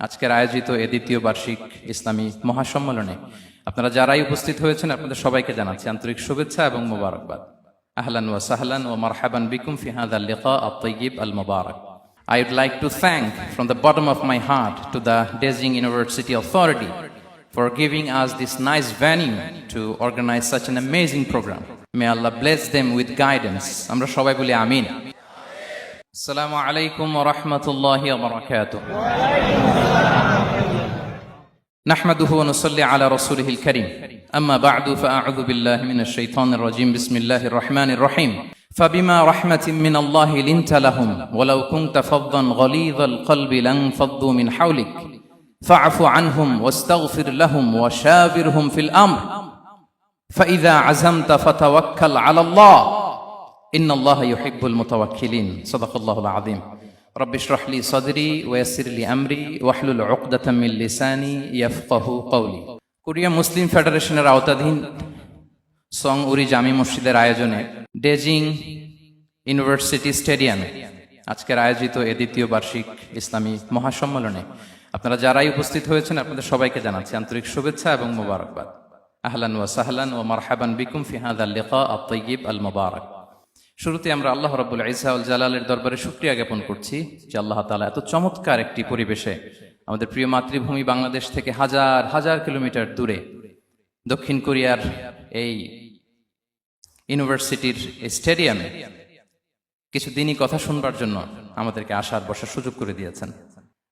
আজকের আয়োজিত এ দ্বিতীয় বার্ষিক ইসলামী মহাসম্মেলনে আপনারা যারাই উপস্থিত হয়েছেন আপনাদের সবাইকে জানাচ্ছি আন্তরিক শুভেচ্ছা এবং মোবারকবাদ। আহলান ওয়া সাহলান ওয়া মারহাবান বিকুম ফি হাযাল লিকা আত-তাইয়্যিব আল-মুবারাক। I would like to thank from the bottom of my heart to the Dezing University Authority for giving us this nice venue to organize such an amazing program. May Allah bless them with guidance. আমরা সবাই বলি আমিন। আসসালামু আলাইকুম ওয়া রাহমাতুল্লাহি ওয়া বারাকাতুহু। نحمده ونصلي على رسوله الكريم أما بعد فأعوذ بالله من الشيطان الرجيم بسم الله الرحمن الرحيم فبما رحمة من الله لنت لهم ولو كنت فظا غليظ القلب لانفضوا من حولك فاعف عنهم واستغفر لهم وشاورهم في الأمر فإذا عزمت فتوكل على الله إن الله يحب المتوكلين صدق الله العظيم رب اشرح لي صدري ويسر لي أمري واحلل عقدة من لساني يفقه قولي Korea মুসলিম ফেডারেশনের আওতাধীন সং উরি জামি মসজিদের আয়োজনে ডেজিং ইউনিভার্সিটি স্টেডিয়ামে আজকের আয়োজিত এ দ্বিতীয় বার্ষিক ইসলামী মহাসম্মেলনে আপনারা যারাই উপস্থিত হয়েছেন আপনাদের সবাইকে জানাচ্ছি আন্তরিক শুভেচ্ছা এবং মোবারকবাদ। আহলান ওয়া সাহলান ওয়া মারহাবান বিকুম ফি হাযাল লিকা আত-তাইয়্যিব আল-মুবারাক। শুরুতে আমরা আল্লাহ রাব্বুল ইজ্জা ওয়াল জালালের দরবারে শুকরিয়া জ্ঞাপন করছি যে আল্লাহ তাআলা এত চমৎকার একটি পরিবেশে আমাদের প্রিয় মাতৃভূমি বাংলাদেশ থেকে হাজার হাজার কিলোমিটার দূরে দক্ষিণ কোরিয়ার এই ইউনিভার্সিটির এই স্টেডিয়ামে কিছু দিনই কথা শুনবার জন্য আমাদেরকে আসার বসার সুযোগ করে দিয়েছেন।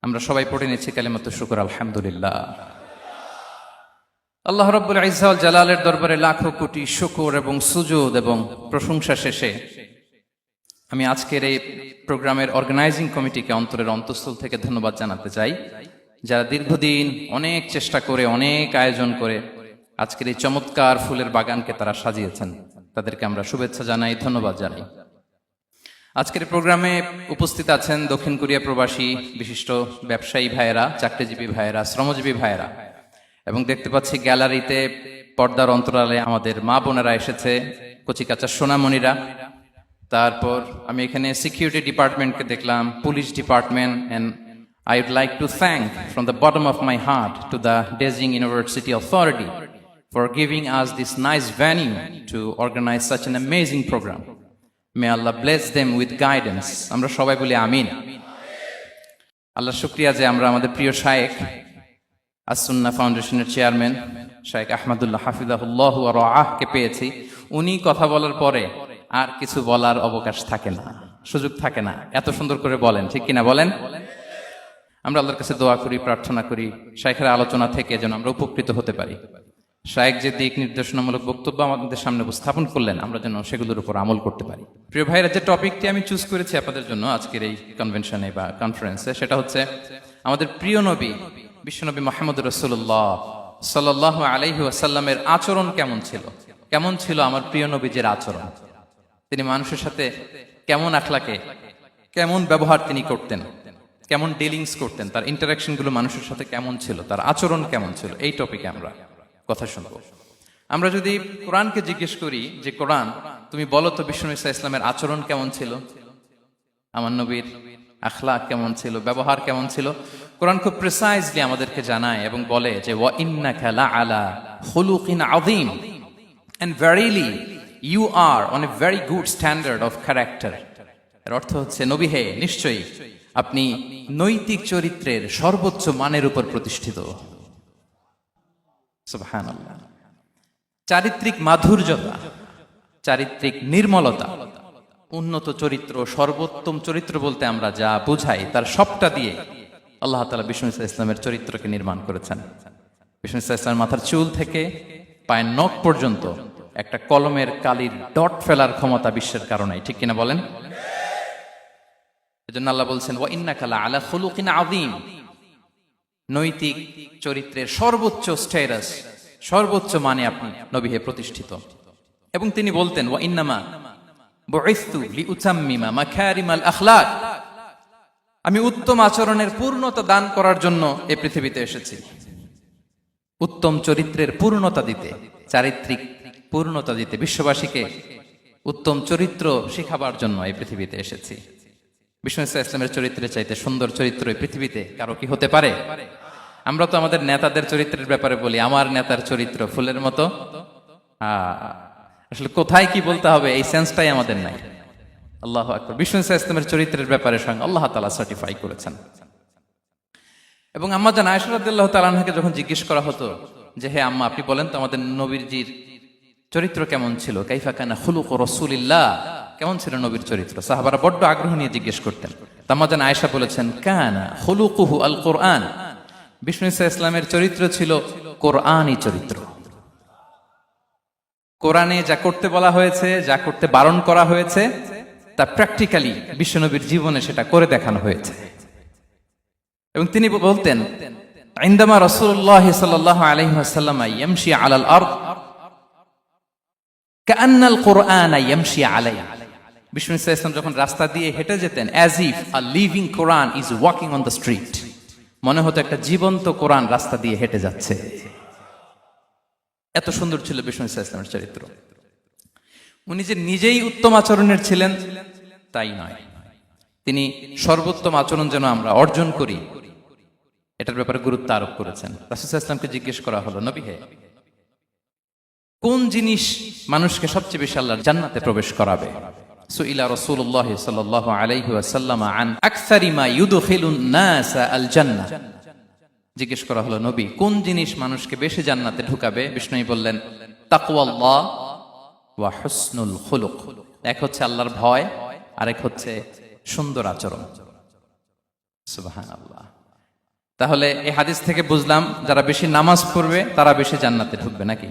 আমরা সবাই পড়ে নিচ্ছি কালিমাতুশ শুকর আলহামদুলিল্লাহ। আল্লাহ রাব্বুল ইজ্জা ওয়াল জালালের দরবারে লাখো কোটি শুকর এবং সুজুদ এবং প্রশংসা শেষে আমি আজকের এই প্রোগ্রামের অর্গানাইজিং কমিটিকে অন্তরের অন্তঃস্থল থেকে ধন্যবাদ জানাতে চাই, যারা দীর্ঘদিন অনেক চেষ্টা করে অনেক আয়োজন করে আজকের এই চমৎকার ফুলের বাগানকে তারা সাজিয়েছেন। তাদেরকে আমরা শুভেচ্ছা জানাই, ধন্যবাদ জানাই। আজকের প্রোগ্রামে উপস্থিত আছেন দক্ষিণ কোরিয়া প্রবাসী বিশিষ্ট ব্যবসায়ী ভাইয়েরা, চাকরিজীবী ভাইয়েরা, শ্রমজীবী ভাইয়েরা, এবং দেখতে পাচ্ছি গ্যালারিতে পর্দার অন্তরালে আমাদের মা বোনেরা এসেছে, কচিকাচা সোনামণিরা। তারপর আমি এখানে সিকিউরিটি ডিপার্টমেন্টকে দেখলাম, police department, and I would like to thank from the bottom of my heart to the Dezing University Authority for giving us this nice venue to organize such an amazing program. May Allah bless them with guidance. আমরা সবাই বলি আমিন। আল্লাহ শুকরিয়া যে আমরা আমাদের প্রিয় শায়েখ আস-সুন্নাহ ফাউন্ডেশনের চেয়ারম্যান শায়েখ আহমদুল্লাহ হাফিজাহুল্লাহ ওয়া রাআহকে পেয়েছি। উনি কথা বলার পরে আর কিছু বলার অবকাশ থাকে না, সুযোগ থাকে না, এত সুন্দর করে বলেন, ঠিক কিনা বলেন? আমরা আল্লাহর কাছে দোয়া করি, প্রার্থনা করি শায়েখের আলোচনা থেকে যেন আমরা উপকৃত হতে পারি। শায়েখ যে দিক নির্দেশনামূলক বক্তব্য আমাদের সামনে উপস্থাপন করলেন আমরা যেন সেগুলোর উপর আমল করতে পারি। প্রিয় ভাইরা, যে টপিকটি আমি চুজ করেছি আপনাদের জন্য আজকের এই কনভেনশনে বা কনফারেন্সে, সেটা হচ্ছে আমাদের প্রিয় নবী বিশ্বনবী মুহাম্মদ রাসূলুল্লাহ সাল্লাল্লাহু আলাইহি ওয়াসাল্লামের আচরণ কেমন ছিল। কেমন ছিল আমার প্রিয় নবীজির আচরণ? তিনি মানুষের সাথে কেমন আখলাকে, কেমন ব্যবহার তিনি করতেন, কেমন ডিলিংস করতেন, তার ইন্টারাকশন গুলো মানুষের সাথে কেমন ছিল, তার আচরণ কেমন ছিল, এই টপিকে আমরা কথা শুনব। আমরা যদি কোরআনকে জিজ্ঞেস করি যে কোরআন তুমি বলো তো বিশ্বনবী সাল্লাল্লাহু আলাইহি ওয়াসাল্লামের আচরণ কেমন ছিল, আমার নবীর আখলাক কেমন ছিল, ব্যবহার কেমন ছিল, কোরআন খুব প্রিসাইজলি আমাদেরকে জানায় এবং বলে যে ওয়া ইন্নাকা লাআলা খুলুকিন আযীম, and verily you are on a very good standard of character. এর অর্থ হচ্ছে নবী হে, নিশ্চয়ই আপনি নৈতিক চরিত্রের সর্বোচ্চ মানের উপর প্রতিষ্ঠিত। সুবহানাল্লাহ। চারিত্রিক মাধুর্যতা, চারিত্রিক নির্মলতা, উন্নত চরিত্র, সর্বোত্তম চরিত্র বলতে আমরা যা বুঝাই তার সবটা দিয়ে আল্লাহ তাআলা বিষ্ণু ইসলামের চরিত্রকে নির্মাণ করেছেন। বিষ্ণু ইসলামের মাথার চুল থেকে পায়ের নখ পর্যন্ত একটা কলমের কালির ডট ফেলার ক্ষমতা বিশ্বের কারণে, ঠিক কিনা বলেন? এজন্য আল্লাহ বলছেন ওয়া ইন্নাকা লাআলা খুলুকিন আযীম, নৈতিক চরিত্রের সর্বোচ্চ স্ট্যাটাস, সর্বোচ্চ মানে আপনি নবী হে প্রতিষ্ঠিত। এবং তিনি বলতেন ওয়া ইন্নামা বুইসতু লিউতাম্মিমা মাকারিমাল আখলাক, আমি উত্তম আচরণের পূর্ণতা দান করার জন্য এই পৃথিবীতে এসেছি, উত্তম চরিত্রের পূর্ণতা দিতে, চারিত্রিক পূর্ণতা দিতে, বিশ্ববাসীকে উত্তম চরিত্র শেখাবার জন্য এই পৃথিবীতে এসেছি। বিষ্ণু ইসলামের চরিত্রের চাইতে সুন্দর চরিত্র এই পৃথিবীতে কারো কি হতে পারে? আমরা তো আমাদের নেতাদের চরিত্রের ব্যাপারে বলি, আমার নেতার চরিত্র ফুলের মতো। আসলে কোথায় কি বলতে হবে এই সেন্সটাই আমাদের নাই। আল্লাহু আকবার। বিষ্ণু ইসলামের চরিত্রের ব্যাপারে স্বয়ং আল্লাহ তাআলা সার্টিফাই করেছেন। এবং আম্মা জান আয়েশা রাদিয়াল্লাহু তাআলা আনহাকে যখন জিজ্ঞেস করা হতো যে হে আম্মা, আপনি বলেন তো আমাদের নবীজির চরিত্র কেমন ছিল, কাইফা কানা খুলুক রাসূলিল্লাহ, কেমন ছিল নবীর চরিত্র, সাহাবারা বড্ড আগ্রহ নিয়ে জিজ্ঞেস করতেন। আম্মা জান আয়েশা বলেছেন কানা খুলুকুহু আল কোরআন, বিষ্ণু ইসলামের চরিত্র ছিল কোরআনী চরিত্র। কোরআনে যা করতে বলা হয়েছে, যা করতে বারণ করা হয়েছে, তা প্র্যাকটিক্যালি বিশ্বনবীর জীবনে সেটা করে দেখানো হয়েছে। এবং তিনি বলতেন ইনদামা রাসূলুল্লাহ সাল্লাল্লাহু আলাইহি ওয়াসাল্লাম ইয়ামশি আলাল আরদ কাআন্নাল কুরআন ইয়ামশি আলাইহি, বিষ্ণু ইসলাম যখন রাস্তা দিয়ে হেঁটে যেতেন as if a living Quran is walking on the street, মনে হতো একটা জীবন্ত কোরআন রাস্তা দিয়ে হেঁটে যাচ্ছে। এত সুন্দর ছিল বিষ্ণু ইসলামের চরিত্র। উনি যে নিজেই উত্তম আচরণের ছিলেন তাই নয়, তিনি সর্বোত্তম আচরণ যেন আমরা অর্জন করি এটার ব্যাপারে গুরুত্ব আরোপ করেছেন। রাসূল সাল্লাল্লাহু আলাইহি ওয়াসাল্লামকে জিজ্ঞেস করা হলো, নবী হে, কোন জিনিস মানুষকে সবচেয়ে বেশি আল্লাহর জান্নাতে প্রবেশ করাবে? সুইলা রাসূলুল্লাহ সাল্লাল্লাহু আলাইহি ওয়াসাল্লাম আন আকসারি মা ইউদখিলুন নাস আল জান্নাহ, জিজ্ঞেস করা হলো নবী কোন জিনিস মানুষকে বেশি জান্নাতে ঢুকাবে? বিষ্ণু বললেন তাকওয়াল্লাহ ওয়া হুসনুল খুলুক, এক হচ্ছে আল্লাহর ভয়, আরেক হচ্ছে সুন্দর আচরণ। সুবহানাল্লাহ। তাহলে এই হাদিস থেকে বুঝলাম যারা বেশি নামাজ পড়বে তারা বেশি জান্নাতে ঢুকবে নাকি?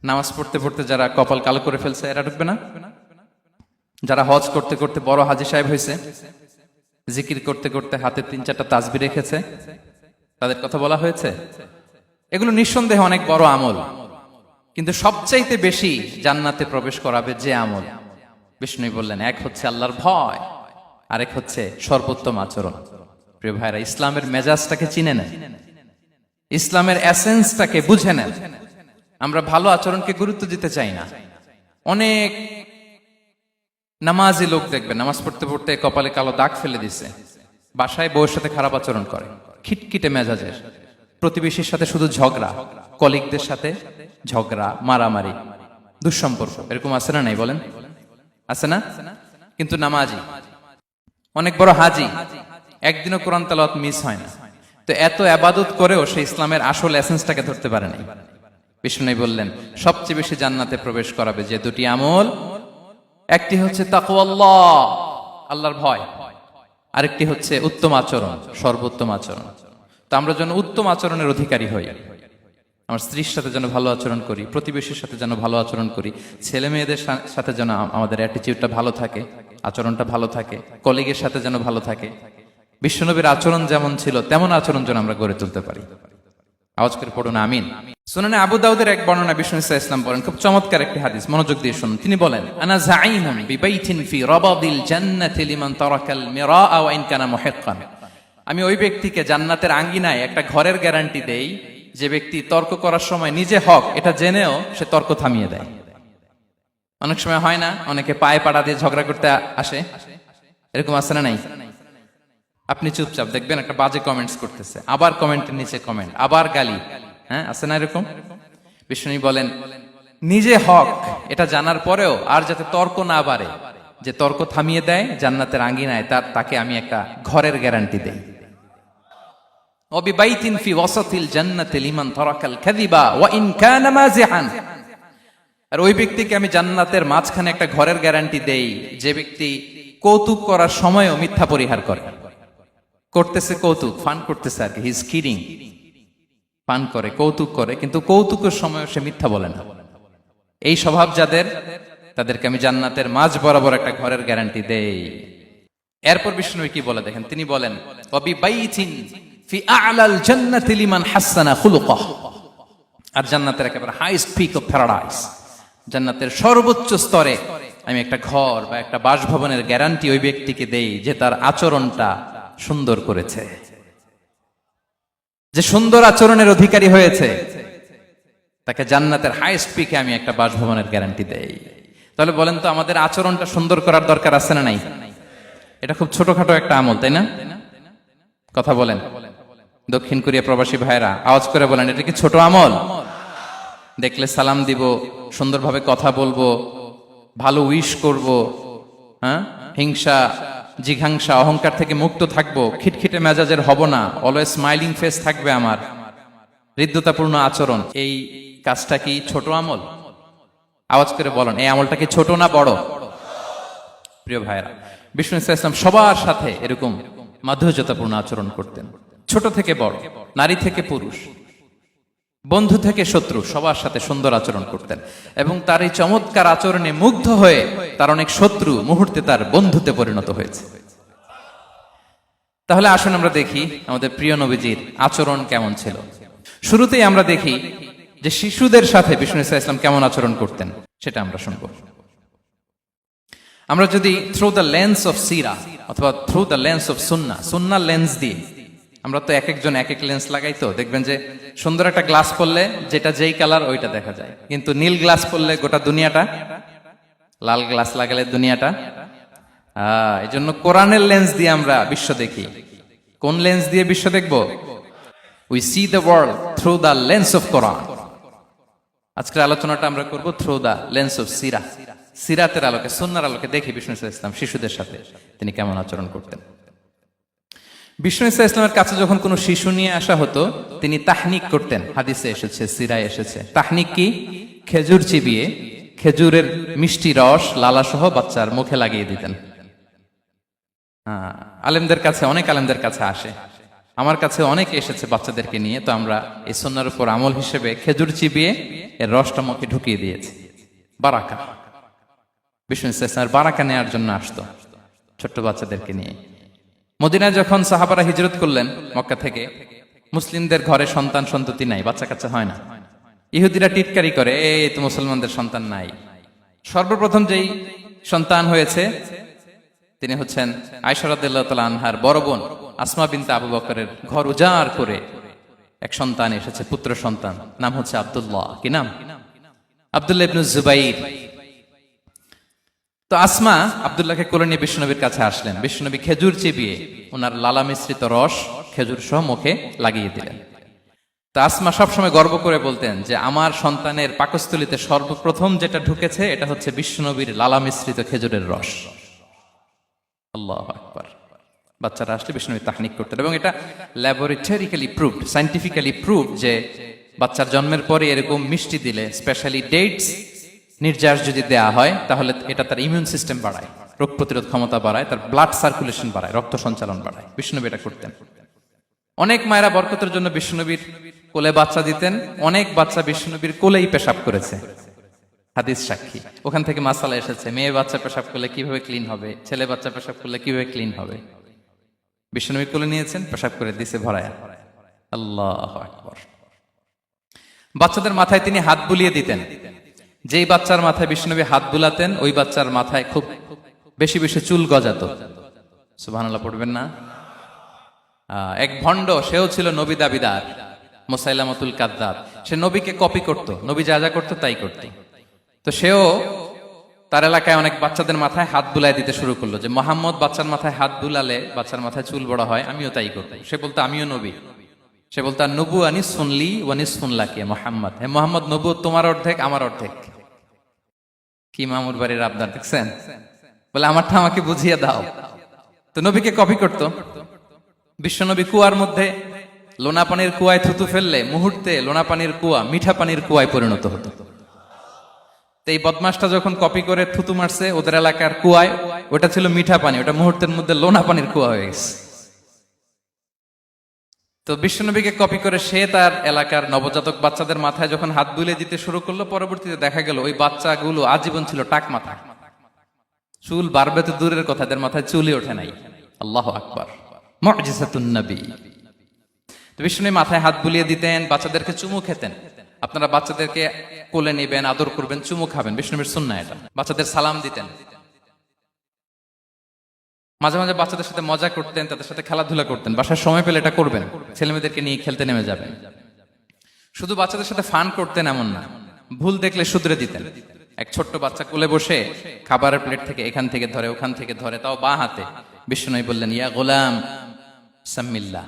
নামাজ পড়তে পড়তে যারা কপাল কালো করে ফেলছে এরা ঢুকবে না? যারা হজ করতে করতে বড় হাজী সাহেব হয়েছে, জিকির করতে করতে হাতে 3-4টা তাসবিহ রেখেছে, তাদের কথা বলা হয়েছে। এগুলো নিঃসন্দেহে অনেক বড় আমল, কিন্তু সবচাইতে বেশি জান্নাতে প্রবেশ করাবে যে আমল, বিষ্ণু বললেন এক হচ্ছে আল্লাহর ভয়, আরেক হচ্ছে সর্বোত্তম আচরণ। প্রিয় ভাইরা, ইসলামের মেজাজটাকে চিনে নেন, ইসলামের এসেন্সটাকে বুঝে নেন। আমরা ভালো আচরণকে গুরুত্ব দিতে চাই না। অনেক নামাজি লোক দেখবেন নামাজ পড়তে পড়তে কপালে কালো দাগ ফেলে দিছে, বাসায় বউয়ের সাথে খারাপ আচরণ করে, খিটখিটে মেজাজের, প্রতিবেশীর সাথে শুধু ঝগড়া, কলিগদের সাথে ঝগড়া, মারামারি, দুঃসম্পর্ক, এরকম আছে না নাই বলেন? আছে না? কিন্তু নামাজি, অনেক বড় হাজি, একদিনও কোরআন তেলাওয়াত মিস হয় না, তো এত ইবাদত করেও সে ইসলামের আসল এসেন্সটাকে ধরতে পারে নাই। বিষ্ণু বললেন সবচেয়ে বেশি জান্নাতে প্রবেশ করাবে যে দুটি আমল, একটি হচ্ছে তাকওয়াল্লাহ, আল্লাহর ভয়, আরেকটি হচ্ছে উত্তম আচরণ, সর্বোত্তম আচরণ। তো আমরা যেন উত্তম আচরণের অধিকারী হই, আমার স্ত্রীর সাথে যেন ভালো আচরণ করি, প্রতিবেশীর সাথে যেন ভালো আচরণ করি, ছেলে মেয়েদের সাথে যেন আমাদের অ্যাটিটিউডটা ভালো থাকে, আচরণটা ভালো থাকে, কলিগের সাথে যেন ভালো থাকে। বিশ্বনবীর আচরণ যেমন ছিল তেমন আচরণ যেন আমরা গড়ে তুলতে পারি। আওয়াজ করে পড়ুন আমিন। সুনানে আবু দাউদের এক বর্ণনা বিষ্ণু ইসলাম বলেন, খুব চমৎকার একটি হাদিস, মনোযোগ দিয়ে শুনুন। তিনি বলেন আনা যাঈমুন বিবাইতিন ফি রাবাদিল জান্নাতি লিমান তারাকাল মিরাআ ওয়া ইন কানা মুহিক্কান, আমি ওই ব্যক্তিকে জান্নাতের আঙ্গিনায় একটা ঘরের গ্যারান্টি দেই যে ব্যক্তি তর্ক করার সময় নিজে হক এটা জেনেও সে তর্ক থামিয়ে দেয়। অনেক সময় হয় না, অনেকে পায়ে পাড়া দিয়ে ঝগড়া করতে আসে, এরকম আছে না নাই? আপনি চুপচাপ দেখবেন একটা বাজে কমেন্টস করতেছে, আবার কমেন্টের নিচে কমেন্ট, আবার গালি, হ্যাঁ আছে না এরকম? বিষ্ণু বলেন নিজে হক এটা জানার পরেও আর যাতে তর্ক না বাড়ে, যে তর্ক থামিয়ে দেয় জান্নাতের আঙ্গিনায়, তাকে আমি একটা ঘরের গ্যারান্টি দেই। ওয়াবিবাইতিন ফি ওয়াসাতিল জান্নাতি লিমান তারাকাল কাযিবা ওয়া ইন কানা মাযিহান, আর ওই ব্যক্তিকে আমি জান্নাতের মাঝখানে একটা ঘরের গ্যারান্টি দেই যে ব্যক্তি কৌতুক করার সময়ও মিথ্যা পরিহার করে। করতেছে কৌতুক, ফান করতেছে আর কি, হি ইজ কিডিং, ফান করে, কৌতুক করে, কিন্তু কৌতুকের সময়ও সে মিথ্যা বলে না। এই স্বভাব যাদের, তাদেরকে আমি জান্নাতের মাঝ বরাবর একটা ঘরের গ্যারান্টি দেই। এরপর বিষ্ণু কি বলে দেখেন, তিনি বলেন ওয়াবিবাইতিন ফি আ'লাল জান্নাতি লিমান হাসানা খুলুকাহ, আর জান্নাতের একেবারে হাইস্ট পিক অফ প্যারাডাইস, জান্নাতের সর্বোচ্চ স্তরে আমি একটা ঘর বা একটা বাসভবনের গ্যারান্টি ওই ব্যক্তিকে দেই যে তার আচরণটা সুন্দর করেছে, যে সুন্দর আচরণের অধিকারী হয়েছে, তাকে জান্নাতের হাইস্ট পিকে আমি একটা বাসভবনের গ্যারান্টি দেই। তাহলে বলেন তো আমাদের আচরণটা সুন্দর করার দরকার আছে না নাই? এটা খুব ছোটখাটো একটা আমল, তাই না? কথা বলেন। দক্ষিণ কোরিয়া প্রবাসী ভাইরা আওয়াজ করে বলেন, এটা কি ছোট আমল? দেখলে সালাম দিব, সুন্দরভাবে কথা বলবো, ভালো উইশ করব, হ্যাঁ, হিংসা জিঘাংসা অহংকার থেকে মুক্ত থাকবো, খিটখিটে মেজাজের হব না, অলওয়েজ স্মাইলিং ফেস থাকবে আমার, হৃদ্যতাপূর্ণ আচরণ। এই কাজটা কি ছোট আমল? আওয়াজ করে বলেন, এই আমলটা কি ছোট না বড়? প্রিয় ভাইরা, বিষ্ণু ইসলাম সবার সাথে এরকম মাধুর্যতাপূর্ণ আচরণ করতেন, ছোট থেকে বড়, নারী থেকে পুরুষ, বন্ধু থেকে শত্রু, সবার সাথে সুন্দর আচরণ করতেন। এবং তার এই চমৎকার আচরণে মুগ্ধ হয়ে তার অনেক শত্রু মুহূর্তে তার বন্ধুতে পরিণত হয়েছে। তাহলে আসুন আমরা দেখি আমাদের প্রিয় নবীজির আচরণ কেমন ছিল। শুরুতেই আমরা দেখি যে শিশুদের সাথে বিষ্ণু ইসলাম কেমন আচরণ করতেন, সেটা আমরা শুনব। আমরা যদি থ্রু দ্য লেন্স অফ সিরা অথবা through the lens of Sunnah lens দিয়ে, আমরা তো এক একজন এক এক লেন্স লাগাই, তো দেখবেন যে সুন্দর একটা গ্লাস পরলে যেটা যেই কালার ওইটা দেখা যায়, কিন্তু নীল গ্লাস পরলে গোটা দুনিয়াটা, লাল গ্লাস লাগালে দুনিয়াটা। এই জন্য কোরআনের লেন্স দিয়ে আমরা বিশ্ব দেখি। কোন লেন্স দিয়ে বিশ্ব দেখব? We see the world through the lens of Quran. আজকের আলোচনাটা আমরা করব থ্রু দ্য লেন্স অফ সিরা, সিরাতের আলোকে, সুন্নাহর আলোকে দেখি বিষ্ণু ইসলাম শিশুদের সাথে তিনি কেমন আচরণ করতেন। বিষ্ণু ইসলামের কাছে যখন কোনো শিশু নিয়ে আসা হতো, তিনি তাহনিক করতেন। হাদিসে এসেছে, সিরায় এসেছে। তাহনিক কি? খেজুর চিবিয়ে খেজুরের মিষ্টি রস লালাসহ বাচ্চার মুখে লাগিয়ে দিতেন। আলেমদের কাছে, অনেক আলেমদের কাছে আসে, আমার কাছে অনেকে এসেছে বাচ্চাদেরকে নিয়ে, তো আমরা এই সুন্নাহর উপর আমল হিসেবে খেজুর চিবিয়ে এর রসটা মুখে ঢুকিয়ে দিয়েছি। বারাকা, বিষ্ণু ইসলামের বারাকা নেওয়ার জন্য আসতো ছোট্ট বাচ্চাদেরকে নিয়ে। মদিনায় যখন সাহাবারা হিজরত করলেন মক্কা থেকে, মুসলিমদের ঘরে সন্তান সন্ততি নাই, বাচ্চা কাচ্চা হয় না। ইহুদিরা টিটকারি করে, এই তো মুসলমানদের সন্তান নাই। সর্বপ্রথম যেই সন্তান হয়েছে তিনি হচ্ছেন আয়েশা রাদিয়াল্লাহু তাআলা আনহার বড় বোন আসমা বিনতে আবু বকরের ঘর উজাড় করে এক সন্তান এসেছে, পুত্র সন্তান, নাম হচ্ছে আব্দুল্লাহ। কি নাম? আব্দুল্লাহ ইবনে জুবাইর। তো আসমা আব্দুল্লাহকে কোলে নিয়ে বিশ্বনবীর কাছে আসলেন। বিশ্বনবী খেজুর চিবিয়ে ওনার লালা মিশ্রিত রস খেজুর সহ মুখে লাগিয়ে দিলেন। তা আসমা সবসময় গর্ব করে বলতেন যে আমার সন্তানের পাকস্থলীতে সর্বপ্রথম যেটা ঢুকেছে এটা হচ্ছে বিশ্বনবীর লালা মিশ্রিত খেজুরের রস। আল্লাহু আকবার। বাচ্চারা আসলে বিশ্বনবী তাহনিক করতেন, এবং এটা ল্যাবরেটরিক্যালি প্রুভড, সায়েন্টিফিক্যালি প্রুভড যে বাচ্চার জন্মের পরে এরকম মিষ্টি দিলে, স্পেশালি ডেটস নির্যাস যদি দেয়া হয়, তাহলে এটা তার ইমিউন সিস্টেম বাড়ায়, রোগ প্রতিরোধ ক্ষমতা বাড়ায়, তার ব্লাড সার্কুলেশন বাড়ায়, রক্ত সঞ্চালন বাড়ায়। বিষ্ণুনবী এটা করতেন। অনেক মায়েরা বরকতের জন্য বিষ্ণুনবীর কোলে বাচ্চা দিতেন। অনেক বাচ্চা বিষ্ণুনবীর কোলেই পেশাব করেছে, হাদিস সাক্ষী। ওখান থেকে মাসালা এসেছে, মেয়ে বাচ্চা পেশাব করলে কিভাবে ক্লিন হবে, ছেলে বাচ্চা পেশাব করলে কিভাবে ক্লিন হবে। বিষ্ণুনবী কোলে নিয়েছেন, পেশাব করে দিছে ভরায়া। আল্লাহু আকবার। বাচ্চাদের মাথায় তিনি হাত বুলিয়ে দিতেন। যেই বাচ্চার মাথায় বিষ্ণুনবী হাত বুলাতেন, ওই বাচ্চার মাথায় খুব বেশি বেশি চুল গজাতো। সুবহানাল্লাহ পড়বেন না? এক ভণ্ড, সেও ছিল নবী দাবিদার, মুসাইলামাতুল কাযযাব। সে নবীকে কপি করত, নবী যা যা করতো তাই করত। তো সেও তার এলাকায় অনেক বাচ্চাদের মাথায় হাত বুলাই দিতে শুরু করলো, যে মোহাম্মদ বাচ্চার মাথায় হাত বুলালে বাচ্চার মাথায় চুল বড় হয়, আমিও তাই করব। সে বলতো আমিও নবী। সে বলতো নবু আনিস শুনলি ওয়ানিস শুনলাকে মোহাম্মদ, হে মোহাম্মদ, নবু তোমার অর্ধেক আমার অর্ধেক। কি মামুর বাড়ির আবদার দেখছেন? বলে আমারটা আমাকে বুঝিয়ে দাও। তো নবীকে কপি করত। বিশ্বনবী কুয়ার মধ্যে লোনা পানির কুয়ায় থুতু ফেললে মুহূর্তে লোনা পানির কুয়া মিঠা পানির কুয়ায় পরিণত হতো। এই বদমাসটা যখন কপি করে থুতু মারছে ওদের এলাকার কুয়ায়, ওটা ছিল মিঠা পানি, ওটা মুহূর্তের মধ্যে লোনা পানির কুয়া হয়ে গেছে। তো বিশ্বনবীকে কপি করে সে তার এলাকার নবজাতক বাচ্চাদের মাথায় যখন হাত বুলিয়ে দিতে শুরু করলো, পরবর্তীতে দেখা গেল ওই বাচ্চাগুলো আজীবন ছিল টাক মাথা। চুল বাড়বে তো দূরের কথা, এদের মাথায় চুলই ওঠে নাই। আল্লাহু আকবার, মুজিজাতুন নবী। তো বিষ্ণু মাথায় হাত বুলিয়ে দিতেন, বাচ্চাদেরকে চুমু খেতেন। আপনারা বাচ্চাদেরকে কোলে নেবেন, আদর করবেন, চুমু খাবেন, বিষ্ণুবীর সুন্নাহ এটা। বাচ্চাদের সালাম দিতেন। মাঝে মাঝে বাচ্চাদের সাথে মজা করতেন, তাদের সাথে খেলাধুলা করতেন। বাসার সময় পেলে এটা করবেন, ছেলেমেয়েদেরকে নিয়ে খেলতে নেমে যাবেন। শুধু বাচ্চাদের সাথে ফান করতেন এমন না, ভুল দেখলে শুধরে দিতেন। এক ছোট্ট বাচ্চা কোলে বসে খাবারের প্লেট থেকে এখান থেকে ধরে ওখান থেকে ধরে, তাও বাঁ হাতে। বিষ্ণু বললেন, ইয়া গোলাম সাম্মিল্লাহ,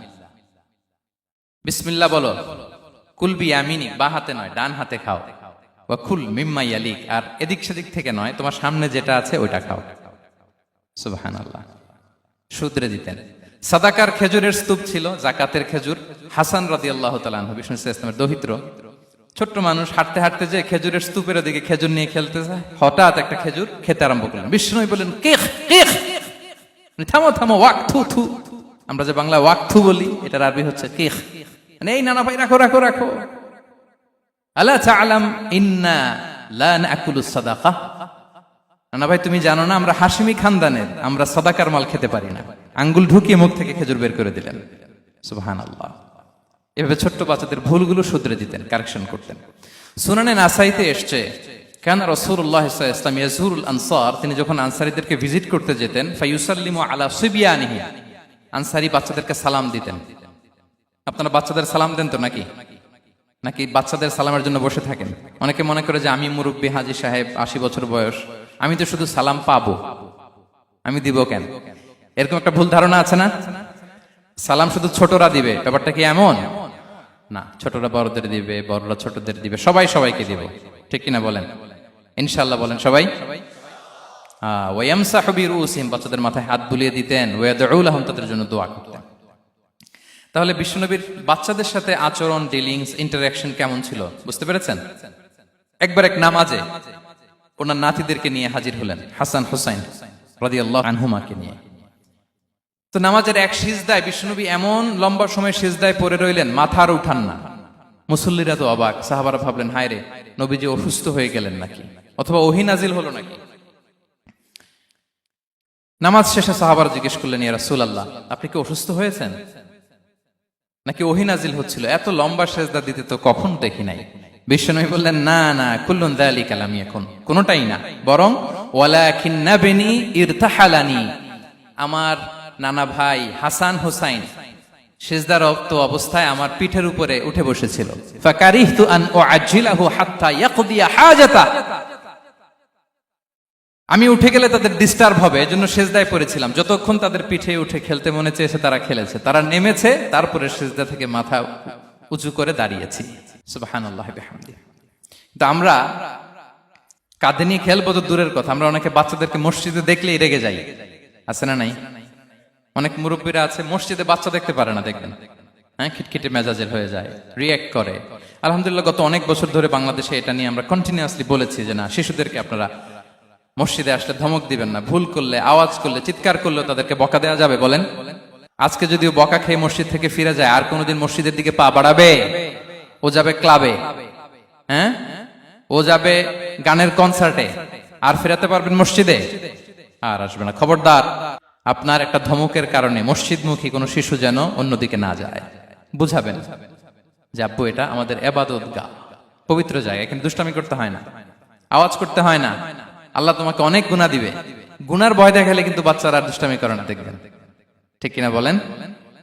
বিসমিল্লাহ বলো, কুলবি ইয়ামিনি, বাঁ হাতে নয় ডান হাতে খাও, ওয়া কুল মিম্মা ইয়ালিক, আর এদিক সেদিক থেকে নয়, তোমার সামনে যেটা আছে ওইটা খাও। সুবহানাল্লাহ। শুধরে দিতেন। সাদাকার খেজুরের স্তূপ ছিল, জাকাতের খেজুর। হাসান রাদিয়াল্লাহু তাআলা আনহু, বিষ্ণু ইসলামের দৌহিত্র, ছোট্ট মানুষ, হাঁটতে হাঁটতে যে খেজুরের স্তূপের দিকে খেজুর নিয়ে খেলতে যায়, হঠাৎ একটা খেজুর খেতে আরম্ভ করলেন। বিষ্ণু বললেন, কেখ কেখ, থামো থামো, ওয়াক থু থু। আমরা যে বাংলা ওয়াক থু বলি, এটার আরবি হচ্ছে কেখ। মানে এই নানা ভাই রাখো রাখো রাখো। আলা তাআলাম ইন্না লা নাকুলুস সাদাকা, নানা ভাই তুমি জানো না আমরা হাশিমি খানদানের, আমরা সাদাকার মাল খেতে পারি না। আঙ্গুল ঢুকিয়ে মুখ থেকে খেজুর বের করে দিলেন। সুবহানাল্লাহ। এভাবে ছোট্ট বাচ্চাদের ভুলগুলো শুধরে দিতেন, কারেকশন করতেন। সুনানে নাসাইতে এসছে, কানা রাসূলুল্লাহ সাল্লাল্লাহু আলাইহি ওয়াসাল্লাম ইয়াজুরুল আনসার, তিনি যখন আনসারীদেরকে ভিজিট করতে যেতেন, ফায়ুসাল্লিমু আলা সিবিয়ানিহি, আনসারী বাচ্চাদেরকে সালাম দিতেন। আপনারা বাচ্চাদের সালাম দেন তো নাকি? নাকি বাচ্চাদের সালামের জন্য বসে থাকেন? অনেকে মনে করে যে আমি মুরব্বী হাজী সাহেব, 80 বছর বয়স, আমি তো শুধু সালাম পাবো, আমি দিব কেন? এরকম একটা ভুল ধারণা আছে না? সালাম শুধু ছোটরা দিবে, ব্যাপারটা কি এমন না? ছোটরা বড়দের দিবে, বড়রা ছোটদের দিবে, সবাই সবাইকে দিবে, ঠিক কিনা বলেন? ইনশাআল্লাহ বলেন সবাই। ওয়ায়ামসাহু বিরুসিহিম, বাচ্চাদের মাথায় হাত বুলিয়ে দিতেন। ওয়ায়াদউ লাহুম, তাদের জন্য দোয়া করতেন। তাহলে বিশ্বনবীর বাচ্চাদের সাথে আচরণ, ডিলিংস, ইন্টারঅ্যাকশন কেমন ছিল বুঝতে পেরেছেন? একবার এক নামাজে ওনার নাতিদেরকে নিয়ে হাজির হলেন, হাসান হুসাইন রাদিয়াল্লাহু আনহুমাকে নিয়ে। তো নামাজের এক সিজদায় বিশ্বনবী এমন লম্বা সময় সিজদায় পড়ে রইলেন, মাথা আর উঠান না। মুসল্লিরা তো অবাক, সাহাবারা ভাবলেন, হায় রে, নবীজি অসুস্থ হয়ে গেলেন নাকি, অথবা ওহী নাজিল হলো নাকি। নামাজ শেষে সাহাবারা জিজ্ঞেস করলেন, ইয়া রাসূলুল্লাহ, আপনি কি অসুস্থ হয়েছেন নাকি ওহী নাজিল হচ্ছিল? এত লম্বা সিজদা দিতে তো কখন দেখি নাই। বিশ্বনবী বললেন, না না, কুল্লুন যালিকা লাম ইয়াকুন, কোনটাই না, বরং ওয়ালাকিন নাবনি ইরতাহালানি, আমার নানা ভাই হাসান হুসাইন সিজদারত অবস্থায় আমার পিঠের উপরে উঠে বসেছিল। ফাকারিহতু আন উআজ্জিলাহু হাত্তা ইয়াকদিয়া হাজাতা, আমি উঠে গেলে তাদের ডিস্টার্ব হবে, এজন্য সিজদায় পড়েছিলাম। যতক্ষণ তাদের পিঠে উঠে খেলতে মনে চেয়েছে তারা খেলেছে, তারা নেমেছে, তারপরে সিজদা থেকে মাথা উঁচু করে দাঁড়িয়েছি। সুবহানাল্লাহি বিহামদিহি। কিন্তু আমরা কাঁধে নিয়ে খেলবো তো দূরের কথা, আমরা অনেকে বাচ্চাদেরকে মসজিদে দেখলেই রেগে যাই, আছে না নাই? অনেক মুরব্বীরা আছে মসজিদে বাচ্চা দেখতে পারে না, দেখবেন, হ্যাঁ, খিটখিটে মেজাজের হয়ে যায়, রিঅ্যাক্ট করে। আলহামদুলিল্লাহ গত অনেক বছর ধরে বাংলাদেশে এটা নিয়ে আমরা কন্টিনিউয়াসলি বলেছি যে না, শিশুদেরকে আপনারা মসজিদে আসলে ধমক দিবেন না, ভুল করলে, আওয়াজ করলে, চিৎকার করলে তাদেরকে বকা দেওয়া যাবে? বলেন। আজকে যদিও বকা খেয়ে মসজিদ থেকে ফিরে যায়, আর কোনোদিন মসজিদের দিকে পা বাড়াবে? ও যাবে ক্লাবে, হ্যাঁ, ও যাবে গানের কনসার্টে, আর ফেরাতে পারবেন মসজিদে? আর আসবে না। খবরদার, আপনার একটা ধমকের কারণে মসজিদমুখী কোনো শিশু যেন অন্যদিকে না যায়। বুঝাবেন যে আব্বু, এটা আমাদের ইবাদতগাহ, পবিত্র জায়গা, এখানে দুষ্টামি করতে হয় না, আওয়াজ করতে হয় না, আল্লাহ তোমাকে অনেক গুনাহ দিবে। গুনার ভয় দেখালে কিন্তু বাচ্চারা আর দুষ্টামি করে না, দেখবেন, ঠিক কিনা বলেন?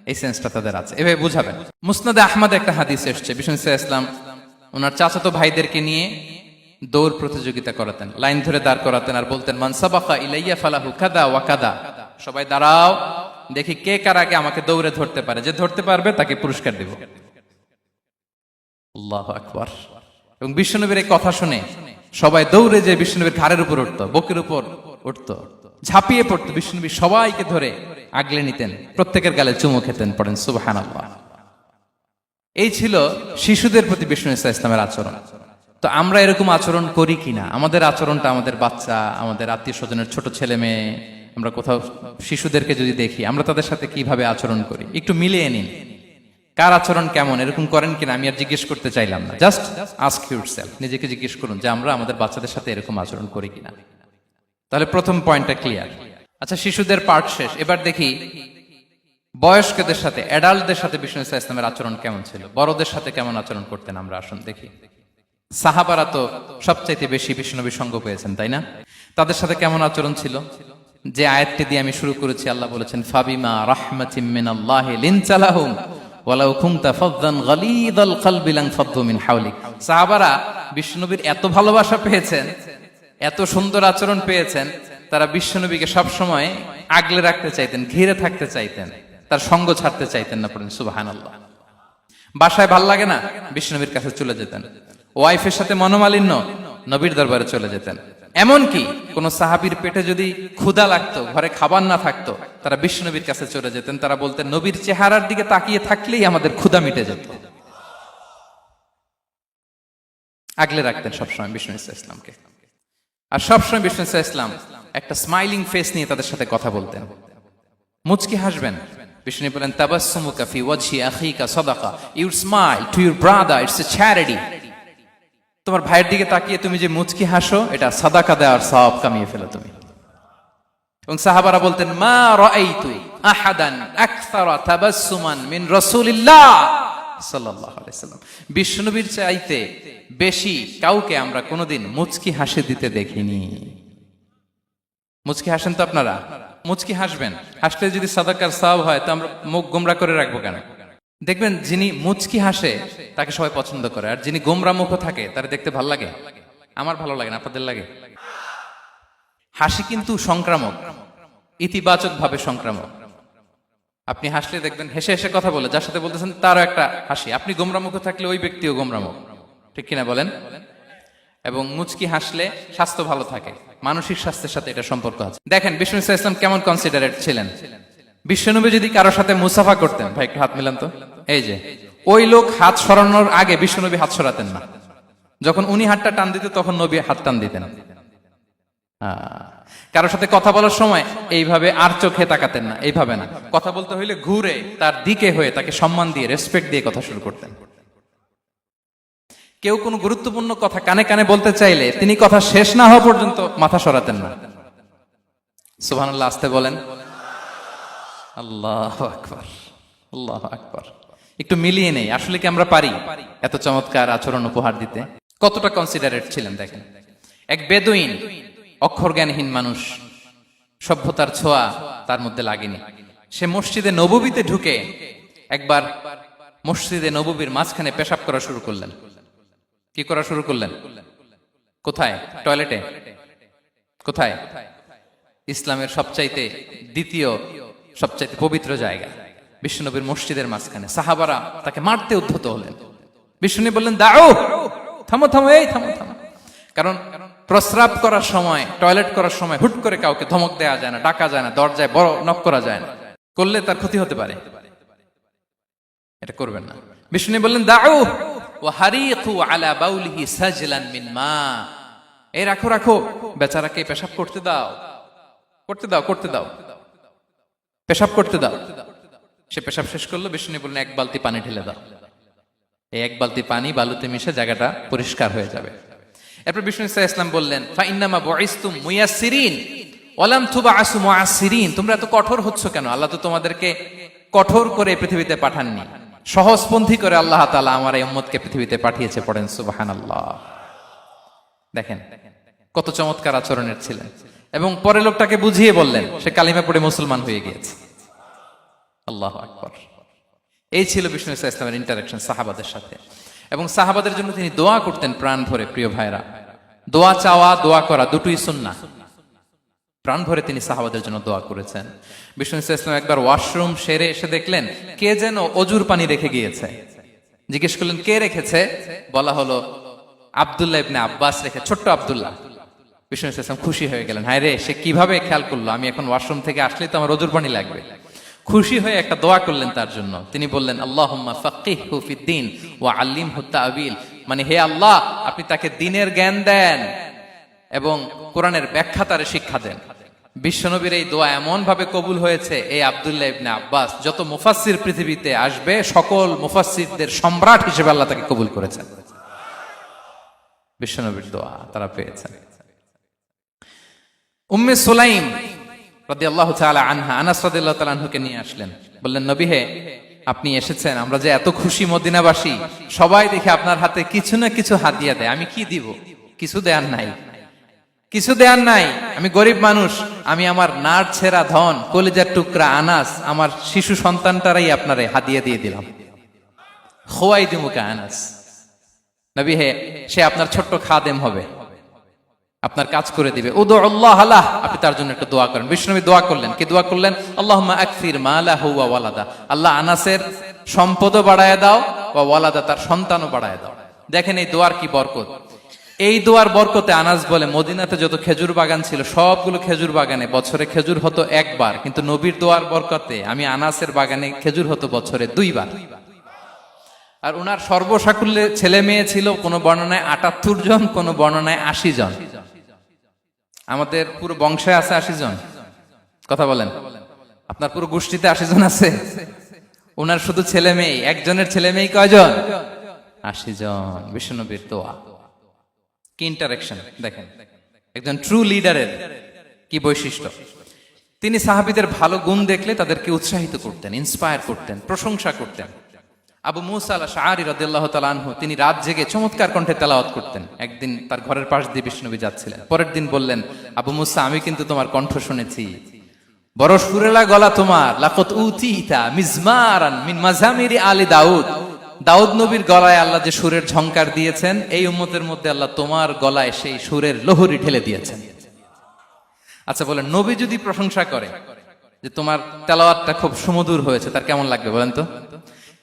এই সেন্সটা তাদের আছে, এভাবে বুঝাবেন। মুসনাদে আহমদে একটা হাদিস এসছে, বিষ্ণু ইসলাম ওনার চাচাতো ভাইদেরকে নিয়ে দৌড় প্রতিযোগিতা করাতেন, লাইন ধরে দাঁড় করাতেন, আর বলতেন, মান সাবাকা ইলাইয়া ফালাহু কাদা ওয়া কাদা, সবাই দাঁড়াও, দেখি কে কার আগে আমাকে দৌড়ে ধরতে পারে, যে ধরতে পারবে তাকে পুরস্কার দিব। আল্লাহু আকবার। এবং বিশ্বনবীর এই কথা শুনে সবাই দৌড়ে যে বিশ্বনবীর ঘাড়ের উপর উঠতো, বুকের উপর উঠতো, ঝাঁপিয়ে পড়তো, বিশ্বনবী সবাইকে ধরে আগলে নিতেন, প্রত্যেকের গালে চুমু খেতেন। পড়েন সুবহানাল্লাহ। এই ছিল শিশুদের প্রতি বিষ্ণু ইসলামের আচরণ। তো আমরা এরকম আচরণ করি কিনা? আমাদের আচরণটা আমাদের বাচ্চা, আমাদের আত্মীয় স্বজনের ছোট ছেলে মেয়ে, আমরা কোথাও শিশুদেরকে যদি দেখি, আমরা তাদের সাথে কিভাবে আচরণ করি, একটু মিলিয়ে নিন কার আচরণ কেমন। এরকম করেন কিনা আমি আর জিজ্ঞেস করতে চাইলাম না, জাস্ট আস্ক ইউরসেলফ, নিজেকে জিজ্ঞেস করুন যে আমরা আমাদের বাচ্চাদের সাথে এরকম আচরণ করি কিনা। তাহলে প্রথম পয়েন্টটা ক্লিয়ার। আচ্ছা, শিশুদের পার্ট শেষ, এবার দেখি বয়স্কদের সাথে, অ্যাডাল্টদের সাথে বিষ্ণু ইসলামের আচরণ কেমন ছিল, বড়দের সাথে কেমন আচরণ করতেন। আমরা আসুন দেখি। সাহাবারা তো সবচাইতে বেশি বিষ্ণুনবীর সঙ্গ পেয়েছেন, তাই না? তাদের সাথে কেমন আচরণ ছিল? যে আয়াতটি দিয়ে আমি শুরু করেছি, আল্লাহ বলেছেন, ফাবিমা রাহমাতিম মিনাল্লাহি লিনতা লাহুম ওয়ালাউ কুনতা ফাযযান গালিযাল কলবি লানফাদ্দু মিন হাওলিক। সাহাবারা বিষ্ণুনবীর এত ভালোবাসা পেয়েছেন এত সুন্দর আচরণ পেয়েছেন, তারা বিশ্বনবীকে সবসময় আগলে রাখতে চাইতেন, ঘিরে থাকতে চাইতেন, তার সঙ্গ ছাড়তে চাইতেন না। পড়েন সুবহানাল্লাহ। বাসায় ভাল লাগে না, বিশ্বনবীর কাছে চলে যেতেন। ওয়াইফের সাথে মনোমালিন্য, নবীর দরবারে চলে যেতেন। এমনকি কোন সাহাবীর পেটে যদি ক্ষুধা লাগতো, ঘরে খাবার না থাকতো, তারা বিশ্বনবীর কাছে চলে যেতেন। তারা বলতেন, নবীর চেহারার দিকে তাকিয়ে থাকলেই আমাদের ক্ষুধা মিটে যেত। আগলে রাখতেন সবসময় বিষ্ণু ইসলামকে। আর সবসময় বিষ্ণু ইসলাম একটা স্মাইলিং ফেস নিয়ে তাদের সাথে কথা বলতেন, মুচকি হাসবেন। বিষ্ণু বলেন, তাবাসসুমুকা ফি ওয়াজহি আখিকা সাদাকা, you smile to your brother, it's a charity. তোমার ভাইয়ের দিকে তাকিয়ে তুমি যে মুচকি হাসো, এটা সাদাকা দেওয়ার সওয়াব কামিয়ে ফেলো তুমি। এবং সাহাবারা বলতেন, মা রাআইতু আহাদান আকসারা তাবাসসুমান মিন রাসূলিল্লাহ সাল্লাল্লাহু আলাইহি সাল্লাম। বিশ্বনবীর চাইতে বেশি কাউকে আমরা কোনোদিন মুচকি হাসি দিতে দেখিনি। মুচকি হাসেন তো আপনারা? মুচকি হাসবেন। হাসলে যদি সাদাকার সওয়াব হয়, তো আমরা মুখ গোমরা করে রাখবো কেন? দেখবেন, যিনি মুচকি হাসে তাকে সবাই পছন্দ করে, আর যিনি গোমরা মুখ থাকে তার দেখতে ভালো লাগে। আমার ভালো লাগে না, আপনাদের লাগে? হাসি কিন্তু সংক্রামক, ইতিবাচক ভাবে সংক্রামক। আপনি হাসলে দেখবেন হেসে হেসে কথা বলে, যার সাথে বলতেছেন তারও একটা হাসি। আপনি গোমরা মুখ থাকলে ওই ব্যক্তিও গোমরা মুখ, ঠিক কিনা বলেন? এবং মুচকি হাসলে স্বাস্থ্য ভালো থাকে, মানসিক স্বাস্থ্যের সাথে এটা সম্পর্ক আছে। দেখেন বিষ্ণু ইসলাম কেমন কনসিডারেট ছিলেন। বিশ্বনবী যদি কারোর সাথে মুসাফা করতেন, ভাই একটু হাত মিলান তো, এই যে, ওই লোক হাত সরানোর আগে বিশ্বনবী হাত সরাতেন না। যখন উনি হাতটা টান দিতেন, তখন নবী হাত টান দিতেন। কারোর সাথে কথা বলার সময় এইভাবে আর চোখে তাকাতেন না, এইভাবে না। কথা বলতে হইলে ঘুরে তার দিকে হয়ে তাকে সম্মান দিয়ে, রেসপেক্ট দিয়ে কথা শুরু করতেন। কেউ কোনো গুরুত্বপূর্ণ কথা কানে কানে বলতে চাইলে তিনি কথা শেষ না হওয়া পর্যন্ত মাথা সরাতেন না। সুবহানাল্লাহ, আসতে বলেন। আল্লাহু আকবার, আল্লাহু আকবার। একটু মিলিয়ে নেই, আসলে কি আমরা পারি এত চমৎকার আচরণ উপহার দিতে? কতটা কনসিডারেট ছিলেন দেখেন। এক বেদুইন, অক্ষর জ্ঞানহীন মানুষ, সভ্যতার ছোঁয়া তার মধ্যে লাগেনি। সে মসজিদে নববীতে ঢুকে একবার মসজিদে নববীর মাঝখানে পেশাব করা শুরু করলেন। কি করা শুরু করলেন? কোথায়? টয়লেটে? কোথায়? ইসলামের সবচাইতে দ্বিতীয় সবচাইতে পবিত্র জায়গা, বিশ্বনবীর মসজিদের মাঝখানে। সাহাবারা তাকে মারতে উদ্ধত হলেন। বিষ্ণু বললেন, দাও, থামো থামো, এই থামো থামো। কারণ প্রস্রাব করার সময়, টয়লেট করার সময় হুট করে কাউকে ধমক দেওয়া যায় না, ডাকা যায় না, দরজায় বড় নক করা যায় না। করলে তার ক্ষতি হতে পারে, এটা করবেন না। বিষ্ণু বললেন, দাও ওয়া হারিকু আলা বাউলিহি সাজলান মিন মা। এই রাখো রাখো, বেচারাকে পেশাব করতে দাও, করতে দাও, করতে দাও, পেশাব করতে দাও। সে পেশাব শেষ করলো। বিষ্ণু বললেন, এক বালতি পানি ঢেলে দাও। এই এক বালতি পানি বালুতে মিশে জায়গাটা পরিষ্কার হয়ে যাবে। এরপর বিষ্ণু ইসলাম বললেন, ফাইন্নামা বুইসতুম মুয়াসসিরিন ওয়া লাম তুবআসু মুআসসিরিন। তোমরা এত কঠোর হচ্ছ কেন? আল্লাহ তো তোমাদেরকে কঠোর করে পৃথিবীতে পাঠাননি, সহজপন্থী করে আল্লাহ তাআলা আমার এই উম্মতকে পৃথিবীতে পাঠিয়েছে। পড়েন সুবহানাল্লাহ। দেখেন কত চমৎকার আচরণের ছিলেন। এবং পরে লোকটাকে বুঝিয়ে বললেন, সে কালিমা পড়ে মুসলমান হয়ে গিয়েছে। আল্লাহু আকবার। এই ছিল বিষ্ণু ইসলামের ইন্টারাকশন সাহাবাদের সাথে। এবং সাহাবাদের জন্য তিনি দোয়া করতেন প্রাণ ভরে। প্রিয় ভাইরা, দোয়া চাওয়া, দোয়া করা দুটোই সুন্নাহ। প্রাণ ভরে তিনি সাহাবাদের জন্য দোয়া করেছেন। বিষ্ণু ইসলাম একবার ওয়াশরুম সেরে এসে দেখলেন কে যেন অজুর পানি রেখে গিয়েছে। জিজ্ঞেস করলেন, কে রেখেছে? বলা হলো, আব্দুল্লাহ ইবনে আব্বাস রেখে, ছোট্ট আব্দুল্লাহ। বিষ্ণু ইসলাম খুশি হয়ে গেলেন, হায় রে, সে কিভাবে খেয়াল করলো? আমি এখন ওয়াশরুম থেকে আসলেই তো আমার অজুর পানি লাগবে। খুশি হয়ে একটা দোয়া করলেন তার জন্য। তিনি বললেন, আল্লাহুম্মা ফাক্কিহহু ফিদ্দীন ওয়া আল্লিমহু তা'বীল। মানে, হে আল্লাহ, আপনি তাকে দ্বীনের জ্ঞান দেন এবং কোরআনের ব্যাখ্যা তারে শিক্ষা দেন। বিশ্বনবীর এই দোয়া এমন ভাবে কবুল হয়েছে, এই আব্দুল্লাহ ইবনে আব্বাস যত মুফাসসির পৃথিবীতে আসবে, সকল মুফাসসিরদের সম্রাট হিসেবে আল্লাহ তাকে কবুল করেছেন। বিশ্বনবীর দোয়া তারা পেয়েছেন। উম্মে সুলাইম রাদিয়াল্লাহু তাআলা আনহা, আনাস রাদিয়াল্লাহু তাআলা আনহুকে নিয়ে আসলেন। বললেন, নবী হে, আপনি এসেছেন, আমরা যে এত খুশি মদিনাবাসী, সবাই দেখে আপনার হাতে কিছু না কিছু হাদিয়া দেয়। আমি কি দিব? কিছু দেয়ার নাই, কিছু দেয়ার নাই। আমি গরিব মানুষ, আমি আমার নাড় ছেঁড়া ধন, কলিজার টুকরা আনাস, আমার শিশু সন্তানটারাই আপনারে হাদিয়া দিয়ে দিলাম। খোয়াইদিমুকা আনাস। নবী হে, সে আপনার ছোট্ট খাদেম হবে, আপনার কাজ করে দিবে। উদুল্লাহ আলাহ, আপনি তার জন্য একটা দোয়া করেন। বিশ্বনবী দোয়া করলেন, কি দোয়া করলেন? আল্লাহুম্মা আকসির মালাহু ওয়া ওয়ালাদা, আল্লাহ আনাসের সম্পদও বাড়ায় দাও, ওয়া ওয়ালাদা, তার সন্তানও বাড়ায় দাও। দেখেন এই দোয়ার কি বরকত। এই দোয়ার বরকতে আনাস বলে মদিনাতে যত খেজুর বাগান ছিল সবগুলো খেজুর বাগানে বছরে খেজুর হতো একবার, কিন্তু নবীর দোয়ার বরকতে আমি আনাসের বাগানে খেজুর হতো বছরে 2 বার। আর উনার সর্বসাকুল্যে ছেলে মেয়ে ছিল, কোন বর্ণনায় 78 জন, কোন বর্ণনায় 80 জন। আমাদের পুরো বংশে আছে 80 জন, কথা বলেন। আপনার পুরো গোষ্ঠীতে 80 জন আছে। উনার শুধু ছেলে মেয়ে, একজনের ছেলে মেয়ে কয়জন? 80 জন। বিশ্বনবীর দোয়া কি ইন্টারেকশন দেখেন, একজন ট্রু লিডারের কি বৈশিষ্ট্য। তিনি সাহাবীদের ভালো গুণ দেখলে তাদেরকে উৎসাহিত করতেন, ইন্সপায়ার করতেন, প্রশংসা করতেন। আবু মুসা আল-আশআরী রাদিয়াল্লাহু তাআলা আনহু, তিনি রাত জেগে চমৎকার কণ্ঠে তেলাওয়াত করতেন। একদিন তার ঘরের পাশ দিয়ে বিষ্ণুনবী যাচ্ছিলেন, পরের দিন বললেন, আবু মুসা, আমি কিন্তু তোমার কণ্ঠ শুনেছি, বড় সুরেলা গলা তোমার। লাকাত উতিতা মিজমারান মিন মাজামিরি আলি দাউদ, দাউদ নবীর গলায় আল্লাহ যে সুরের ঝংকার দিয়েছেন, এই উম্মতের মধ্যে আল্লাহ তোমার গলায় সেই সুরের লহরী ঢেলে দিয়েছেন। আচ্ছা বলেন, নবী যদি প্রশংসা করে যে তোমার তেলাওয়াতটা খুব সুমধুর হয়েছে, তার কেমন লাগবে বলেন তো?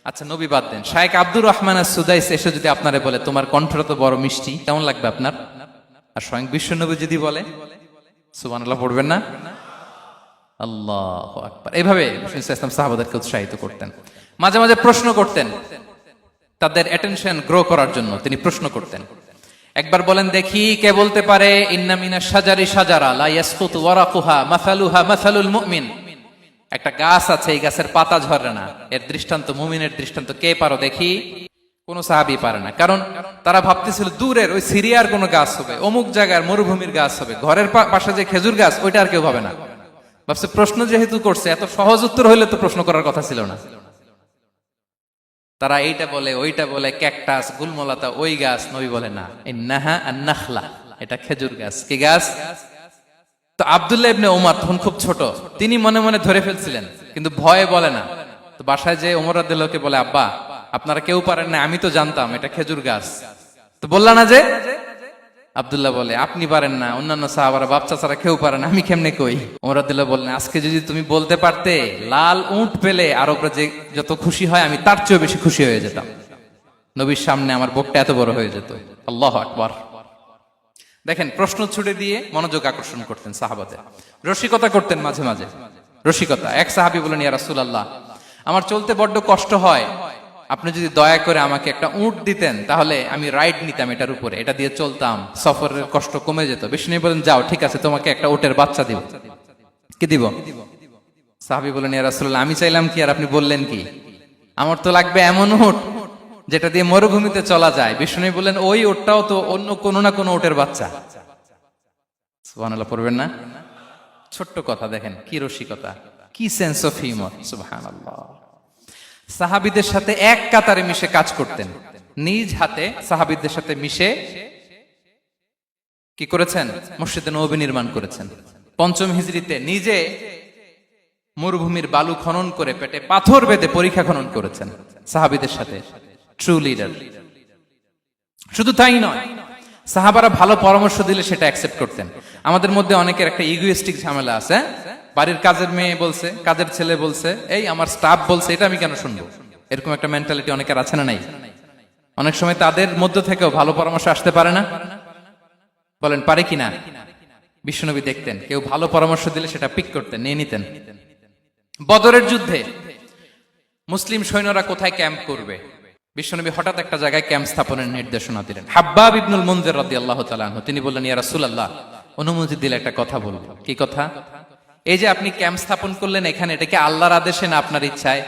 আচ্ছা নবী বাদ দেন, শায়েখ আব্দুর রহমান আস-সুদাইস এসে যদি আপনারে বলে তোমার কণ্ঠটা তো বড় মিষ্টি, কেমন লাগবে আপনার? আর স্বয়ং বিশ্বনবী যদি বলে, সুবহানাল্লাহ পড়বেন না? আল্লাহু আকবার। এইভাবে ইসলাম সাহাবাদেরকে উৎসাহিত করতেন। মাঝে মাঝে প্রশ্ন করতেন, তাদের অ্যাটেনশন গ্রো করার জন্য তিনি প্রশ্ন করতেন। একবার বলেন দেখি, কে বলতে পারে ইন্না মিনাশ শাজারি শাজারা লা ইয়াসকুতু ওয়ারাকুহা মাসালুহা মাসালুল মুমিন, একটা গাছ আছে, এই গাছের পাতা ঝরে না, এর দৃষ্টান্ত মুমিনের দৃষ্টান্ত। কে পারো দেখি? কোন সাহাবী পারে না, কারণ তারা ভাবতেছিল দূরের ওই সিরিয়ার কোন গাছ হবে, অমুক জায়গার মরুভূমির গাছ হবে, ঘরের পাশে যে খেজুর গাছ ওইটা আর কেউ ভাবে না। ভাবছে প্রশ্ন যেহেতু করছে, এত সহজ উত্তর হইলে তো প্রশ্ন করার কথা ছিল না। তারা এইটা বলে, ওইটা বলে, ক্যাকটাস, গুলমলাতা, ওই গাছ। নবী বলে না, ইন্নাহা আন-নাখলা, এটা খেজুর গাছ। কি গাছ? তো আব্দুল্লাহ ইবনে ওমর তখন খুব ছোট, তিনি মনে মনে ধরে ফেলছিলেন, কিন্তু ভয়ে বলে না। তো বাসায় যে ওমর রাদিয়াল্লাহু বলে, আব্বা আপনারা কেউ পারেন না, আমি তো জানতাম এটা খেজুর গাছ, তো বললা না যে? আব্দুল্লাহ বলে, আপনি পারেন না, অন্যান্য সাহাবারা বাপ চাচারা কেউ পারে না, আমি কেমনে কই? ওমর রাদিয়াল্লাহু বললেন, আজকে যদি তুমি বলতে পারতে, লাল উট পেলে আরবরা যে যত খুশি হয়, আমি তার চেয়েও বেশি খুশি হয়ে যেতাম। নবীর সামনে আমার বুকটা এত বড় হয়ে যেত। আল্লাহু আকবার। দেখেন, প্রশ্ন ছুড়ে দিয়ে মনোযোগ আকর্ষণ করতেন সাহাবাদের। রসিকতা করতেন মাঝে মাঝে, রসিকতা। এক সাহাবী বলেন, ইয়া রাসূলুল্লাহ, আমার চলতে বড্ড কষ্ট হয়, আপনি যদি দয়া করে আমাকে একটা উট দিতেন, তাহলে আমি রাইড নিতাম এটার উপরে, এটা দিয়ে চলতাম, সফরের কষ্ট কমে যেত। বিষ্ণু বলেন, যাও, ঠিক আছে, তোমাকে একটা উটের বাচ্চা দিব। কি দিব? সাহাবী বলেন, ইয়া রাসূলুল্লাহ, আমি চাইলাম কি আর আপনি বললেন কি? আমার তো লাগবে এমন উট যেটা দিয়ে মরুভূমিতে চলা যায়। বিষ্ণু বললেন, ওই উটটাও তো অন্য কোনো না কোনো উটের বাচ্চা। সুবহানাল্লাহ পড়বেন না? ছোট্ট কথা, দেখেন কি রসিকতা, কি সেন্স অফ হিউমার। সুবহানাল্লাহ। সাহাবীদের সাথে এক কাতারে মিশে কাজ করতেন, নিজ হাতে সাহাবীদের সাথে মিশে কি করেছেন? মসজিদে নববী নির্মাণ করেছেন। 5ম হিজরিতে নিজে মরুভূমির বালু খনন করে পেটে পাথর বেঁধে পরীক্ষা খনন করেছেন সাহাবীদের সাথে। True leader. শুধু তাই নয়, সাহাবারা ভালো পরামর্শ দিলে সেটা অ্যাকসেপ্ট করতেন। আমাদের মধ্যে অনেকের একটা ইগোইস্টিক ঝামেলা আছে, বাড়ির কাজের মেয়ে বলছে, কাজের ছেলে বলছে, এই আমার স্টাফ বলছে, এটা আমি কেন শুনবো? এরকম একটা মেন্টালিটি অনেকের আছে না নাই? অনেক সময় তাদের মধ্য থেকেও ভালো পরামর্শ আসতে পারে না, বলেন পারে কিনা? বিশ্বনবী দেখতেন, কেউ ভালো পরামর্শ দিলে সেটা পিক করতেন, নিয়ে নিতেন। বদরের যুদ্ধে মুসলিম সৈন্যরা কোথায় ক্যাম্প করবে, বিশ্বনবী হঠাৎ একটা জায়গায় ক্যাম্প স্থাপনের নির্দেশনা দিলেন। হাব্বাব ইবনুল মুনজির রাদিয়াল্লাহু তাআলা আনহু, তিনি বললেন, ইয়া রাসূলুল্লাহ, অনুমতি দিলে একটা কথা বলবো। কি কথা? এই যে আপনি ক্যাম্প স্থাপন করলেন এখানে, এটা কি আল্লাহর আদেশে না আপনার ইচ্ছায়?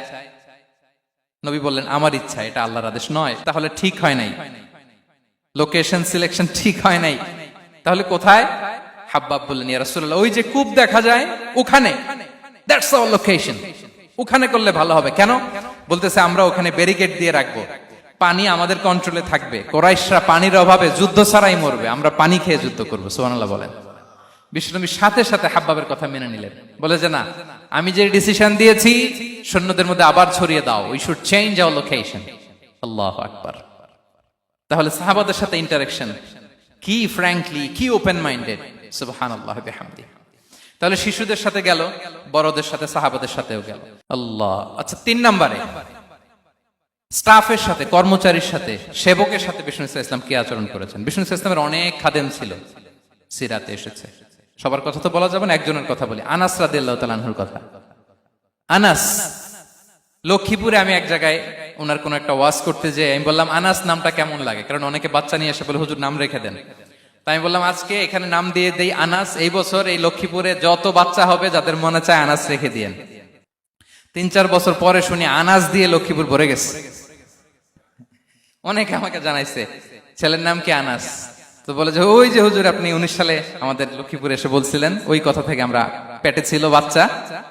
নবী বললেন, আমার ইচ্ছা, এটা আল্লাহর আদেশ নয়। তাহলে ঠিক হয় নাই, লোকেশন সিলেকশন ঠিক হয় নাই, তাহলে কোথায়? হাব্বাব বললেন, ইয়া রাসূলুল্লাহ, ওই যে কূপ দেখা যায় ওখানে, দ্যাটস আওয়ার লোকেশন, ওখানে করলে ভালো হবে। কেন? বলতেছে, আমরা ওখানে ব্যারিকেড দিয়ে রাখবো, পানি আমাদের কন্ট্রোলে থাকবে, কুরাইশরা পানির অভাবে যুদ্ধ ছাড়াই মরবে, আমরা পানি খেয়ে যুদ্ধ করবো। সুবহানাল্লাহ বলেন। বিশ্বনবী সাথে সাথে হাব্বাবের কথা মেনে নিলেন, বলে যে না, আমি যে ডিসিশন দিয়েছি সৈন্যদের মধ্যে আবার ছড়িয়ে দাও, we should change our location. আল্লাহু আকবার। তাহলে সাহাবাদের সাথে ইন্টারেকশন কি ফ্র্যাঙ্কলি, কি ওপেন মাইন্ডেড, সুবহানাল্লাহ বিহামদিহি। তাহলে শিশুদের সাথে গেল, বড়দের সাথে, সাহাবাদের সাথেও গেল। আল্লাহ। আচ্ছা, 3 নম্বরে স্টাফের সাথে, কর্মচারীর সাথে, সেবকের সাথে বিষ্ণু ইসলাম কি আচরণ করেছেন? বিষ্ণু ইসলামের অনেক খাদেম ছিল, সিরাতে এসেছে। সবার কথা তো বলা যাবে না, একজনের কথা বলি, আনাস রাদিয়াল্লাহু তাআলা আনহুর কথা। আনাস, লক্ষ্মীপুরে আমি এক জায়গায় ওনার কোন একটা ওয়াজ করতে যেয়ে আমি বললাম আনাস নামটা কেমন লাগে, কারণ অনেকে বাচ্চা নিয়ে এসে বলে হুজুর নাম রেখে দেন। তাই আমি বললাম আজকে এখানে নাম দিয়ে দেই আনাস। এই বছর এই লক্ষ্মীপুরে যত বাচ্চা হবে যাদের মনে চায় আনাস রেখে দিয়েন। 3-4 বছর পরে শুনি আনাস দিয়ে লক্ষ্মীপুর ভরে গেছে। অনেকে আমাকে জানাইছে ছেলের নাম কি আনাস, তো বলে যে ওই যে হুজুর আপনি 19 সালে আমাদের লক্ষ্মীপুরে এসে বলছিলেন, ওই কথা থেকে আমরা, পেটে ছিল বাচ্চা,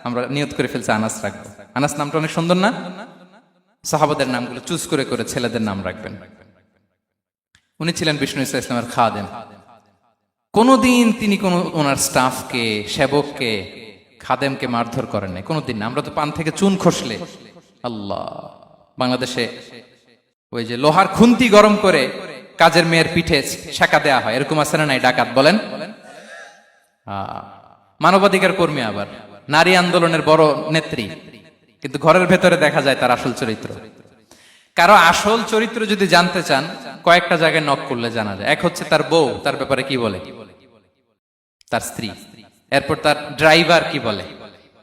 আমরা নিয়ত করে ফেলছি আনাস রাখবো। আনাস নামটা অনেক সুন্দর না? সাহাবাদের নামগুলো চুজ করে করে ছেলেদের নাম রাখবেন। উনি ছিলেন বিষ্ণু ইসলামের খাদেম। কোনদিন তিনি কোন ওনার স্টাফকে, সেবককে, খাদেমকে মারধর করেন নাই, কোনদিন না। আমরা তো পান থেকে চুন খসলে, আল্লাহ, বাংলাদেশে ওই যে লোহার খুন্তি গরম করে কাজের মেয়ের পিঠে শেখা দেয়া হয়, এরকম আছে না নাই? ডাকাত বলেন, মানবাধিকার কর্মী, আবার নারী আন্দোলনের বড় নেত্রী, কিন্তু ঘরের ভেতরে দেখা যায় তার আসল চরিত্র। কারো আসল চরিত্র যদি জানতে চান, কয়েকটা জায়গায় নক করলে জানা যায়। এক হচ্ছে তার বউ তার ব্যাপারে কি বলে, তার স্ত্রী। এরপর তার ড্রাইভার কি বলে,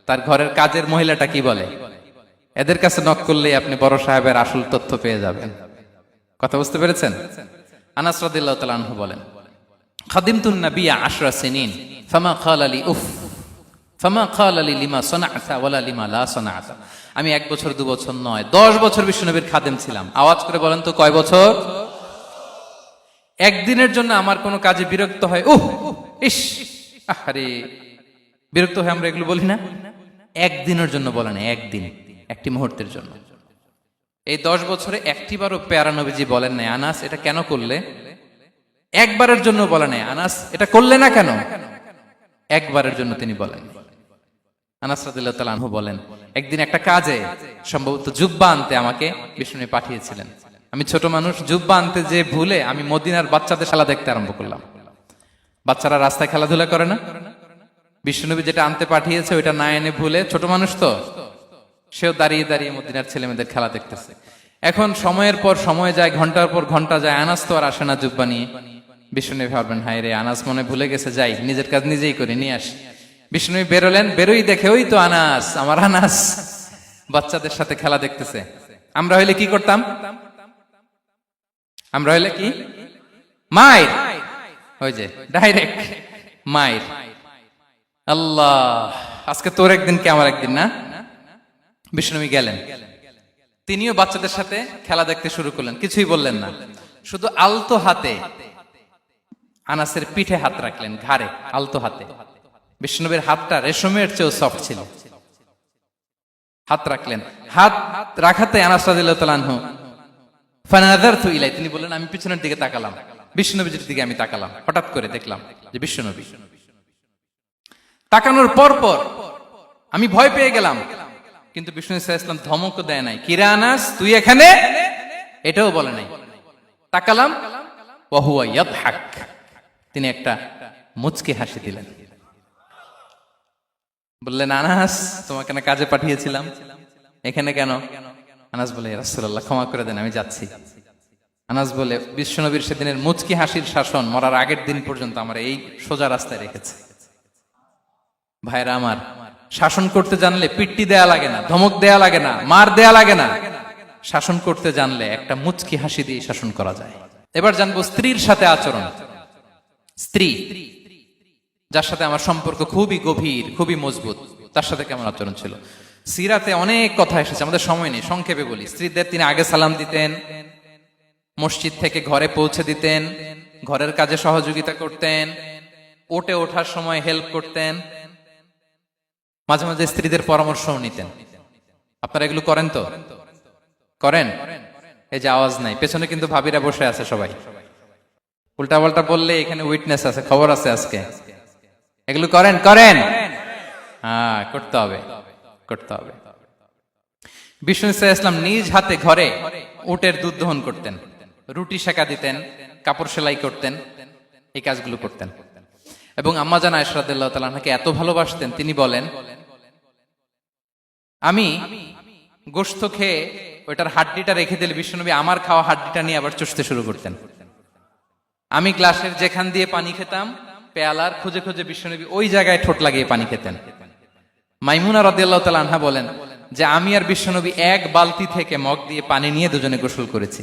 তার ঘরের কাজের মহিলাটা কি বলে। এদের কাছে নক করলেই আপনি বড় সাহেবের আসল তথ্য পেয়ে যাবেন। কথা বুঝতে পেরেছেন? আনাস রাদিয়াল্লাহু তাআলা আনহু বলেন, খাদিমতুন নাবিয়্যা 10 সিনিন ফামা ক্বালা লি উফ ফামা ক্বালা লি লিমা সানা'তা ওয়ালা লিমা লা সানা'তা। আমি 1 বছর 2 বছর নয়, 10 বছর বিশ্বনবীর খাদেম ছিলাম। আওয়াজ করে বলেন তো কয় বছর? একদিনের জন্য আমার কোনো কাজে বিরক্ত হয়, উহ ইস আরে, বিরক্ত হয় আমরা এগুলো বলি না? একদিনের জন্য বলে না, একদিন, একটি মুহূর্তের জন্য। এই 10 বছরে একটিবারও পেয়ারা নবীজি বলেন নাই আনাস এটা কেন করলে, একবারের জন্য বলে নাই আনাস এটা করলে না কেন, একবারের জন্য তিনি বলেন। আনাস রাদিয়াল্লাহু তাআলা আনহু বলেন, একদিন একটা কাজে, সম্ভবত জুব্বা আনতে আমাকে বিষ্ণু পাঠিয়েছিলেন। আমি ছোট মানুষ, জুব্বা আনতে যে ভুলে আমি মদিনার বাচ্চাদের খেলা দেখতে আরম্ভ করলাম। বাচ্চারা রাস্তায় খেলাধুলা করে না, বিষ্ণুনবী যেটা আনতে পাঠিয়েছে ওইটা না এনে ভুলে, ছোট মানুষ তো, সেও দাঁড়িয়ে দাঁড়িয়ে মদিনার ছেলেমেয়েদের খেলা দেখতেছে। এখন সময়ের পর সময় যায়, ঘন্টার পর ঘন্টা যায়, আনাস তো আর আসে না জুব্বা নিয়ে। বিষ্ণুনবী ভাবলেন হায় রে, আনাস মনে ভুলে গেছে, যাই নিজের কাজ নিজেই করে নিয়ে আসি। বিষ্ণুনবী বেরোলেন, বেরোই দেখে ওই তো আনাস, আমার আনাস বাচ্চাদের সাথে খেলা দেখতেছে। আমরা হইলে কি করতাম? আমরা হইলে কি? মাইর, ওই যে ডাইরেক্ট মাইর। আল্লাহ, আজকে তোর একদিন কি আমার একদিন না? বিষ্ণুনবী গেলেন, তিনিও বাচ্চাদের সাথে খেলা দেখতে শুরু করলেন, কিছুই বললেন না, শুধু আলতো হাতে আনাসের পিঠে হাত রাখলেন, ঘাড়ে আলতো হাতে। বিষ্ণুনবীর হাতটা রেশমের চেয়েও সফট ছিল। হাত রাখলেন, হাত রাখাতে আনাস রাদিয়াল্লাহু তাআলা আনহু ফানাযারতু ইলাই, তিনি বললেন আমি পিছনের দিকে তাকালাম, বিষ্ণুনবীর দিকে আমি তাকালাম। হঠাৎ করে দেখলাম যে বিষ্ণুনবী। তাকানোর পর পর আমি ভয় পেয়ে গেলাম, কিন্তু বিষ্ণু ইসলাম ধমকও দেয় নাই, কিরে আনাস তুই এখানে, এটাও বলে নাই। তাকালাম, ওয়া হুয়া ইয়াদহাক, তিনি একটা মুচকি হাসি দিলেন। বললেন আনাস তোমাকে না কাজে পাঠিয়েছিলাম, এখানে কেন? আনাস বলে ইয়া রাসূলুল্লাহ ক্ষমা করে দেন, আমি যাচ্ছি। আনাস বলে বিশ্বনবীর সেদিনের মুচকি হাসির শাসন মরার আগের দিন পর্যন্ত আমার এই সোজা রাস্তায় রেখেছে। ভাইরা আমার, শাসন করতে জানলে পিট্টি দেয়া লাগে না, ধমক দেয়া লাগে না, মার দেয়া লাগে না। শাসন করতে জানলে একটা মুচকি হাসি দিয়ে শাসন করা যায়। এবার জানবো স্ত্রীর সাথে আচরণ। স্ত্রী যার সাথে আমার সম্পর্ক খুবই গভীর, খুবই মজবুত, তার সাথে কেমন আচরণ ছিল? সিরাতে অনেক কথা এসেছে, আমাদের সময় নেই, সংক্ষেপে বলি। স্ত্রীদের তিনি আগে সালাম দিতেন, মসজিদ থেকে ঘরে পৌঁছে দিতেন, ঘরের কাজে সহযোগিতা করতেন, ওটে ওঠার সময় হেল্প করতেন, মাঝে মাঝে স্ত্রীদের পরামর্শও নিতেন। আপনারা এগুলো করেন তো? করেন? এই যে আওয়াজ নাই, পেছনে কিন্তু ভাবিরা বসে আছে সবাই। উল্টা পাল্টা বললে এখানে উইটনেস আছে, খবর আছে আজকে। এগুলো করেন? করেন? হ্যাঁ, করতে হবে, করতে হবে। বিষ্ণু ইসলাম নিজ হাতে ঘরে উটের দুধ দহন করতেন, রুটি সেকা দিতেন, কাপড় সেলাই করতেন, এই কাজগুলো করতেন। এবং আম্মা জান আয়েশা রাদিয়াল্লাহু তাআলা আনহাকে এত ভালোবাসতেন, তিনি বলেন, আমি গোশত খেয়ে ওইটার হাড্ডিটা রেখে দিলে বিশ্বনবী আমার খাওয়া হাড্ডিটা নিয়ে আবার চষতে শুরু করতেন। আমি গ্লাসের যেখান দিয়ে পানি খেতাম, পেয়ালার খুঁজে খুঁজে বিশ্বনবী ওই জায়গায় ঠোঁট লাগিয়ে পানি খেতেন। মাইমুনা রাদিয়াল্লাহু তাআলা আনহা বলেন যে আমি আর বিশ্বনবী এক বালতি থেকে মগ দিয়ে পানি নিয়ে দুজনে গোসল করেছি।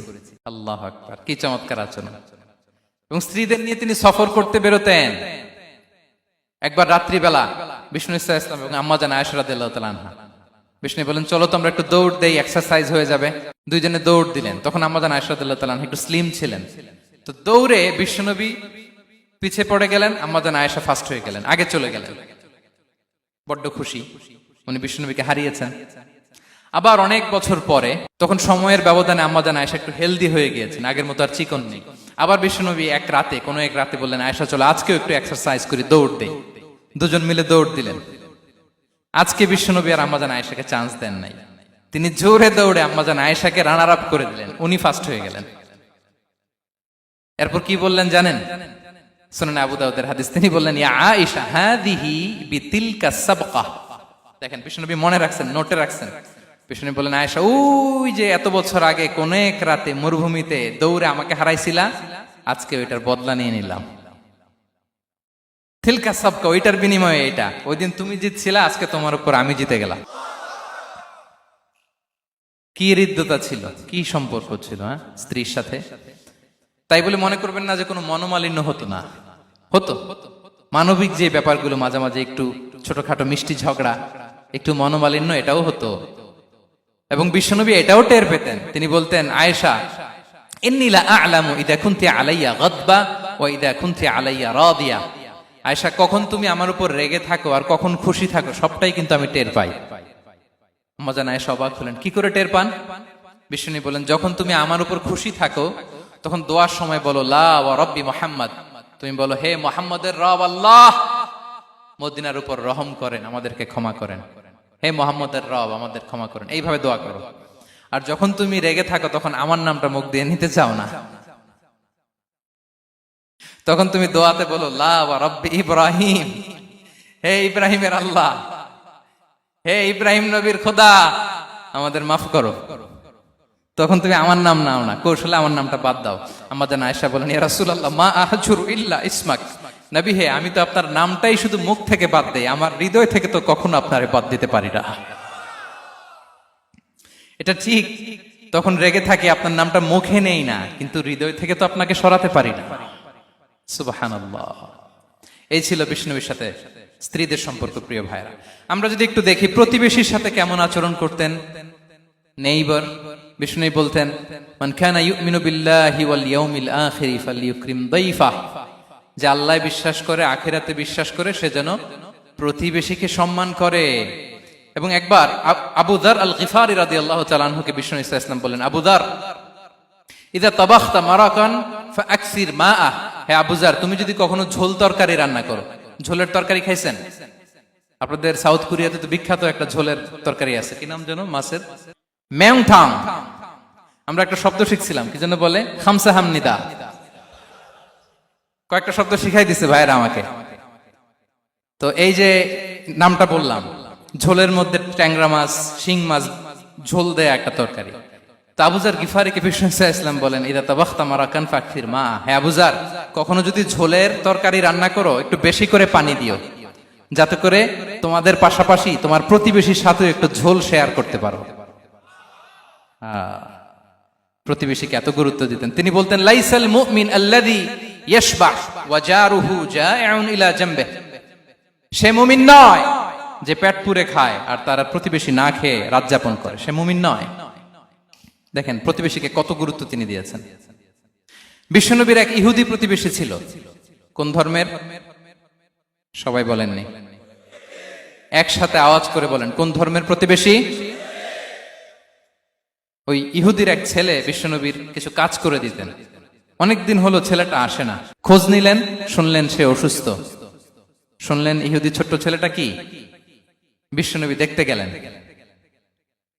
আল্লাহু আকবার, কি চমৎকার আচরণ। এবং স্ত্রীদের নিয়ে তিনি সফর করতে বেরোতেন। একবার রাত্রিবেলা বিষ্ণু ইসলাম ইসলাম এবং আম্মা জান আয়েশা রাদিয়াল্লাহু তাআলা আনহা, বিষ্ণু বলেন চলো তো আমরা একটু দৌড় দেই, এক্সারসাইজ হয়ে যাবে। দুইজনে দৌড় দিলেন। তখন আম্মা জান আয়েশা রাদিয়াল্লাহু তাআলা আনহা একটু স্লিম ছিলেন, তো দৌড়ে বিশ্বনবী পিছে পড়ে গেলেন, আম্মা জান আয়েশা ফার্স্ট হয়ে গেলেন, আগে চলে গেলেন। বড্ড খুশি, উনি বিশ্বনবীকে হারিয়েছেন। আবার অনেক বছর পরে, তখন সময়ের ব্যবধানে আম্মা জান আয়েশা একটু হেলদি হয়ে গিয়েছেন, আগের মতো আর চিকন নেই। আবার বিশ্বনবী এক রাতে বললেন আয়েশা চলো আজকেও একটু এক্সারসাইজ করি, দৌড় দেই। দুজন মিলে দৌড় দিলেন। আজকে বিশ্বনবী আর আম্মা জান আয়েশাকে চান্স দেন নাই, তিনি জোরে দৌড়ে আম্মা জান আয়েশাকে রানার আপ করে দিলেন, উনি ফার্স্ট হয়ে গেলেন। এরপর কি বললেন জানেন? সুনানে আবু দাউদের হাদিস, তিনি বললেন ইয়া আয়েশা হাদিহি বিতিলকা সাবকা। দেখেন বিশ্বনবী মনে রাখছেন, নোটে রাখছেন। বিশ্বনবী বললেন আয়েশা, ওই যে এত বছর আগে কোন এক রাতে মরুভূমিতে দৌড়ে আমাকে হারাইছিলা, আজকে ওইটার বদলা নিয়ে নিলাম। তিলকা সাবকা, ওইটার বিনিময়ে এটা। ওই দিন তুমি জিতছিলা, আজকে তোমার উপর আমি জিতে গেলাম। কি হৃদ্যতা ছিল, কি সম্পর্ক ছিল স্ত্রীর সাথে। তাই বলে মনে করবেন না যে কোনো মনোমালিন্য হতো না, হতো। মানবিক যে ব্যাপারগুলো, মাঝে মাঝে একটু ছোটখাটো মিষ্টি ঝগড়া, একটু মনোমালিন্য, এটাও হতো। এবং বিশ্বনবী এটাও টের পেতেন। তিনি বলতেন আয়েশা ইন্নী লা আ'লামু ইযা কুনতি আলাইয়া গাদবা ওয়া ইযা কুনতি আলাইয়া রাদিয়া। আয়েশা, কখন তুমি আমার উপর রেগে থাকো আর কখন খুশি থাকো সবটাই কিন্তু আমি টের পাই। আম্মা জান আয়েশা অবাক হলেন, কি করে টের পান? বিশ্বনবী বলেন যখন তুমি আমার উপর খুশি থাকো তখন দোয়ার সময় বলো লা ওয়া রাব্বি মুহাম্মদ, তুমি বলো হে মুহাম্মদের রব আল্লাহ, মদিনার উপর রহম করেন, আমাদেরকে ক্ষমা করেন। হে মুহাম্মদের রব, আমাদের ক্ষমা করেন, এইভাবে দোয়া করো। আর যখন তুমি রেগে থাকো তখন আমার নামটা মুখ দিয়ে নিতে চাও না, তখন তুমি দোয়াতে বলো লা ওয়া রাব্বি ইব্রাহিম, হে ইব্রাহিমের আল্লাহ, হে ইব্রাহিম নবীর খোদা, আমাদের মাফ করো। তখন তুমি আমার নাম নাও না, কৌশলে আমার নামটা বাদ দাও। আমাদের আয়েশা বলেন ইয়া রাসূলুল্লাহ মা আহজুরু ইল্লা ইসমাক, নবী হে আমি তো আপনার নামটাই শুধু মুখ থেকে বাদ দেই, আমার হৃদয় থেকে তো কখনো আপনারে বাদ দিতে পারি না। এটা ঠিক, তখন রেগে থাকি, আপনার নামটা মুখে নেই না, কিন্তু হৃদয় থেকে তো আপনাকে সরাতে পারি না। সুবহানাল্লাহ। এই ছিল বিষ্ণুবীর সাথে স্ত্রীদের সম্পর্ক। প্রিয় ভাইরা, আমরা যদি একটু দেখি প্রতিবেশীর সাথে কেমন আচরণ করতেন। নেইবার, বিষ্ণু বলতেন মান কানা ইউমিনু বিল্লাহি ওয়াল ইয়াউমিল আখির ফালইউকরিম দাইফা, যে আল্লাহ বিশ্বাস করে, আখিরাতে বিশ্বাস করে, সে যেন প্রতিবেশীকে সম্মান করে। এবং একবার আবু যার আল গিফারি রাদিয়াল্লাহু তাআলা আনহুকে বিষ্ণু ইসা ইসলাম বললেন আবু যার ইযা তাবাখতা মারাকান ফাআকসির মাআ, হে আবু যার তুমি যদি কখনো ঝোল তরকারি রান্না করো, ঝোলের তরকারি খাইছেন? আপনাদের সাউথ কোরিয়াতে তো বিখ্যাত একটা ঝোলের তরকারি আছে, কি নাম যেন, মাছের মেংথাং। আমরা একটা শব্দ শিখছিলাম, কি যেন বলে, খামসা হামনিদা। কয়েকটা শব্দ শিখাই দিছে ভাইয়েরা আমাকে। তো এই যে নামটা বললাম, ঝোলের মধ্যে ট্যাংরা মাছ, শিং মাছ ঝোল দেয়া একটা তরকারি। তো আবু যার গিফারিকে বিষ্ণু ইসলাম বলেন ইদা তাবাখতা মারাকান ফাকফির মা, হে আবু যার কখনো যদি ঝোলের তরকারি রান্না করো একটু বেশি করে পানি দিও, যাতে করে তোমাদের পাশাপাশি তোমার প্রতিবেশীর সাথে একটু ঝোল শেয়ার করতে পারো। প্রতিবেশীকে এত গুরুত্ব দিতেন। তিনি বলতেন লাইসাল মুমিন আল্লাযী ইয়াশবা ওয়া জারুহু জাইউন ইলা জামবিহি, সে মুমিন নয় যে পেট পুরে খায় আর তার প্রতিবেশী না খেয়ে রাত যাপন করে, সে মুমিন নয়। দেখেন প্রতিবেশীকে কত গুরুত্ব তিনি দিয়েছেন। বিশ্বনবীর এক ইহুদি প্রতিবেশী ছিল। কোন ধর্মের? সবাই বলেননি, একসাথে আওয়াজ করে বলেন, কোন ধর্মের প্রতিবেশী? ওই ইহুদির এক ছেলে বিশ্বনবীর কিছু কাজ করে দিতেন। অনেকদিন হলো ছেলেটা আসে না, খোঁজ নিলেন, শুনলেন সে অসুস্থ। শুনলেন ইহুদি ছোট্ট ছেলেটা কি, বিশ্বনবী দেখতে গেলেন।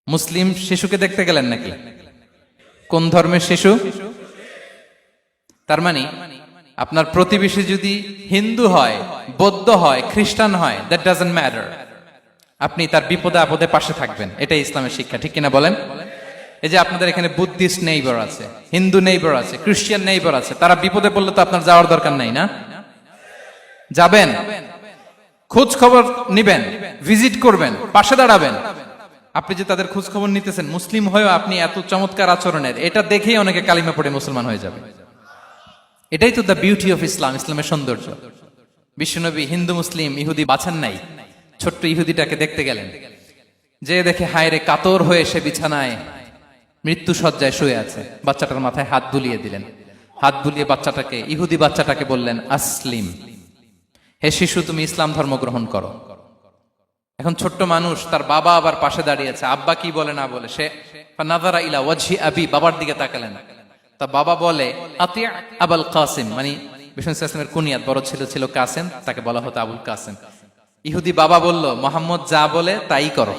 মুসলিম শিশুকে দেখতে গেলেন নাকি? কোন ধর্মের শিশু? তার মানে আপনার প্রতিবেশী যদি হিন্দু হয়, বৌদ্ধ হয়, খ্রিস্টান হয়, দ্যাট ডাজন্ট ম্যাটার। আপনি তার বিপদে আপদে পাশে থাকবেন, এটাই ইসলামের শিক্ষা, ঠিক কিনা বলেন? এই যে আপনাদের এখানে বুদ্ধিস্ট নেইবার আছে, হিন্দু নেইবার আছে, খ্রিস্টান নেইবার আছে, তারা বিপদে পড়লে তো আপনার যাওয়ার দরকার নাই, না? যাবেন, খোঁজ খবর নিবেন, ভিজিট করবেন, পাশে দাঁড়াবেন। আপনি যে তাদের খোঁজ খবর নিতেছেন, মুসলিম হয়েও আপনি এত চমৎকার আচরণের, এটা দেখেই অনেকে কালিমা পড়ে মুসলমান হয়ে যাবে। এটাই তো দ্য বিউটি অফ ইসলাম, ইসলামের সৌন্দর্য। বিশ্বনবী হিন্দু মুসলিম ইহুদি বাছান নাই, ছোট্ট ইহুদিটাকে দেখতে গেলেন, যে দেখে হায় রে, কাতর হয়ে সে বিছানায় মৃত্যু শয্যায় শুয়ে আছে, বাচ্চাটার মাথায় হাত বুলিয়ে দিলেন। হাত বুলিয়ে বাচ্চাটাকে, ইহুদি বাচ্চাটাকে বললেন, আসলিম, হে শিশু, তুমি ইসলাম ধর্ম গ্রহণ করো। এখন ছোট্ট মানুষ, তার বাবা আবার পাশে দাঁড়িয়ে আছে, আব্বা কি বলে না বলে, সে নাযারা ইলা ওয়াজহি আবি, বাবার দিকে তাকালেন। তা বাবা বলে, আতি আবুল কাসিম, মানে বিষ্ণু ইসলামের কুনিয়াত, বড় ছেলে ছিল কাসেম, তাকে বলা হতো আবুল কাসেম। ইহুদি বাবা বলল, মোহাম্মদ যা বলে তাই করো।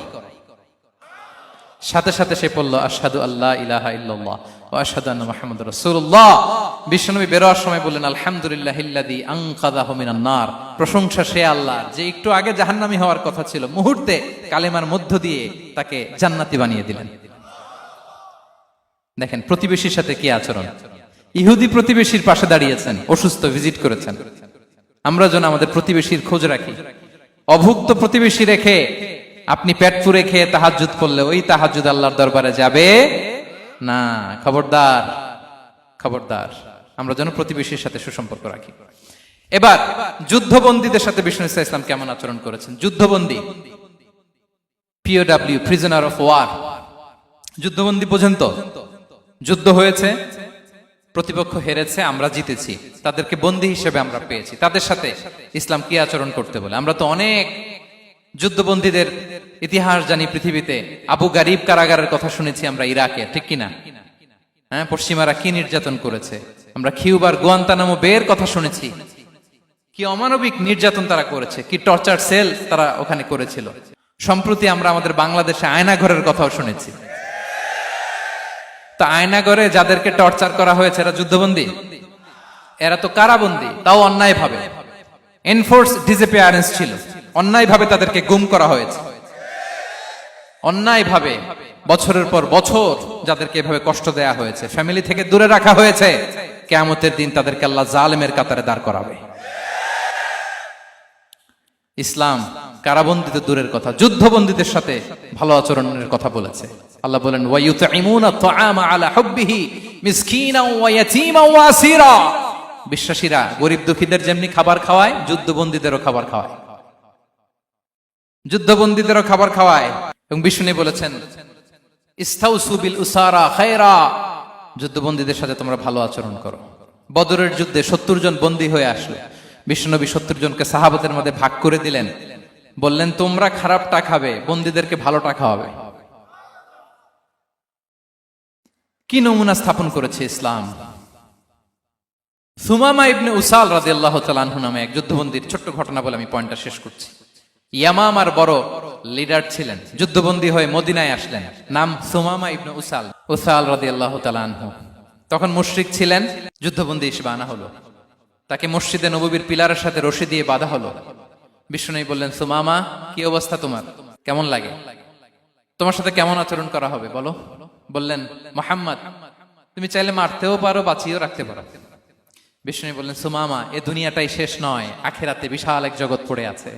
সাথে সাথে সে পড়ল, আশহাদু আল্লাহ ইলাহা ইল্লাল্লাহ ওয়া আশহাদু আন্না মুহাম্মাদুর রাসূলুল্লাহ। বিশ্বনবী বেরোয়ার সময় বললেন, আলহামদুলিল্লাহিল্লাযী আনকাযাহু মিনান নার, প্রশংসা সে আল্লাহর যে একটু আগে জাহান্নামী হওয়ার কথা ছিল, মুহূর্তে কালেমার মধ্য দিয়ে তাকে জান্নাতি বানিয়ে দিলেন। দেখেন প্রতিবেশীর সাথে কি আচরণ। ইহুদি প্রতিবেশীর পাশে দাঁড়িয়েছেন, অসুস্থ, ভিজিট করেছেন। আমরা যেন আমাদের প্রতিবেশীর খোঁজ রাখি। অভুক্ত প্রতিবেশী রেখে আপনি পেট পুরে খেয়ে তাহাজ্জুদ পড়লে ওই তাহাজ্জুদ আল্লাহর দরবারে যাবে না। খবরদার, খবরদার, আমরা যেন প্রতিবেশীর সাথে সুসম্পর্ক রাখি। এবার যুদ্ধবন্দীদের সাথে বিষ্ণু ইসলাম কেমন আচরণ করেছেন। যুদ্ধবন্দী, পিওডব্লিউ, প্রিজনার অফ ওয়ার, যুদ্ধবন্দী পর্যন্ত যুদ্ধ হয়েছে, প্রতিপক্ষ হেরেছে, আমরা জিতেছি, তাদেরকে বন্দী হিসেবে আমরা পেয়েছি, তাদের সাথে ইসলাম কি আচরণ করতে বলে। আমরা তো অনেক যুদ্ধবন্দীদের ইতিহাস জানি পৃথিবীতে। আবু গারিব কারাগারের কথা শুনেছি আমরা ইরাকে, ঠিক কিনা? হ্যাঁ, পশ্চিমারা কি নির্যাতন করেছে। আমরা কিউবার গুয়ান্তানামো বের কথা শুনেছি, কি অমানবিক নির্যাতন তারা করেছে, কি টর্চার সেল তারা ওখানে করেছিল। সম্প্রতি আমরা আমাদের বাংলাদেশে আয়নাঘরের কথাও শুনেছি। তা আয়নাঘরে যাদেরকে টর্চার করা হয়েছে এরা যুদ্ধবন্দী? এরা তো কারাবন্দী, তাও অন্যায় ভাবে। এনফোর্স ডিসঅ্যাপিয়ারেন্স ছিল, অন্যায় ভাবে তাদেরকে গুম করা হয়েছে। অন্যায় ভাবে বছরের পর বছর যাদেরকে এভাবে কষ্ট দেয়া হয়েছে, ফ্যামিলি থেকে দূরে রাখা হয়েছে, কিয়ামতের দিন তাদেরকে আল্লাহ জালেমের কাতারে দাঁড় করাবে। ইসলাম কারাবন্দী তো দূরের কথা, যুদ্ধবন্দীদের সাথে ভালো আচরণের কথা বলেছে। আল্লাহ বলেন, ওয়ায়ুতঈমুনা তুআমা আলা হুব্বিহি মিসকিনাও ওয়া ইয়াতীমান ওয়া আসীরা। বিশ্বাসীরা গরিব দুঃখীদের যেমনি খাবার খাওয়ায়, যুদ্ধবন্দীদেরও খাবার খাওয়ায়, যুদ্ধবন্দীদেরও খাবার খাওয়ায়। এবং বিষ্ণু বলেছেন, ইস্তাউসু বিল উসারা খায়রা, যুদ্ধবন্দীদের সাথে তোমরা ভালো আচরণ করো। বদরের যুদ্ধে 70 জন বন্দী হয়ে আসলো। বিশ্বনবী 70 জনকে সাহাবাদের মধ্যে ভাগ করে দিলেন, বললেন তোমরা খারাপটা খাবে, বন্দীদেরকে ভালোটা খাওয়াবে। কি নমুনা স্থাপন করেছে ইসলাম। সুমামা ইবনে উসাল রাদিয়াল্লাহু তাআলা আনহু নামে এক যুদ্ধবন্দীর ছোট্ট ঘটনা বলে আমি পয়েন্টটা শেষ করছি। ইয়ামামার বড় লিডার ছিলেন, যুদ্ধবন্দী হয়ে মদিনায় আসলেন, নাম সুমামা ইবনে উসাল রাদিয়াল্লাহু তাআলা আনহু। তখন মুশরিক ছিলেন, যুদ্ধবন্দী হিসেবে আনা হলো। তাকে মসজিদে নববীর পিলারের সাথে রশি দিয়ে বাঁধা হলো। বিষ্ণু বললেন, সুমামা কি অবস্থা তোমার, কেমন লাগে, তোমার সাথে কেমন আচরণ করা হবে বলো। বললেন, মুহাম্মদ তুমি চাইলে মারতেও পারো, বাঁচিয়েও রাখতে পারো। বিষ্ণু বললেন, সুমামা এ দুনিয়াটাই শেষ নয়, আখিরাতে বিশাল এক জগৎ পড়ে আছে।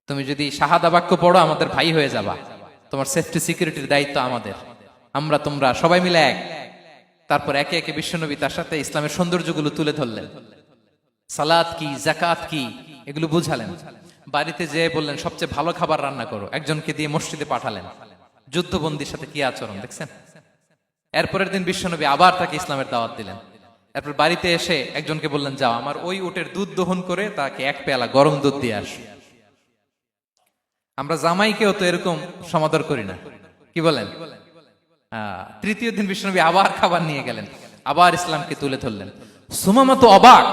তুমি যদি শাহাদা বাক্য পড়ো আমাদের ভাই হয়ে যাবা, তোমার সেফটি সিকিউরিটির দায়িত্ব আমাদের, আমরা তোমরা সবাই মিলে এক। তারপর একে একে বিশ্বনবী তার সাথে ইসলামের সৌন্দর্যগুলো তুলে ধরলেন। সালাত কি, যাকাত কি, এগুলো বুঝালেন। বাড়িতে যেয়ে বললেন সবচেয়ে ভালো খাবার রান্না করো, একজনকে দিয়ে মসজিদে পাঠালেন। যুদ্ধবন্দীর সাথে কি আচরণ দেখছেন। এরপরের দিন বিশ্বনবী আবার তাকে ইসলামের দাওয়াত দিলেন। এরপর বাড়িতে এসে একজনকে বললেন, যাও আমার ওই উটের দুধ দহন করে তাকে এক পেয়ালা গরম দুধ দিয়ে আস। আমরা জামাইকেও তো এরকম সমাদর করি না, কি বলেন। তৃতীয় দিন বিশ্বনবী আবার খাবার নিয়ে গেলেন, আবার ইসলামকে তুলে ধরলেন। সুমামা তো অবাক,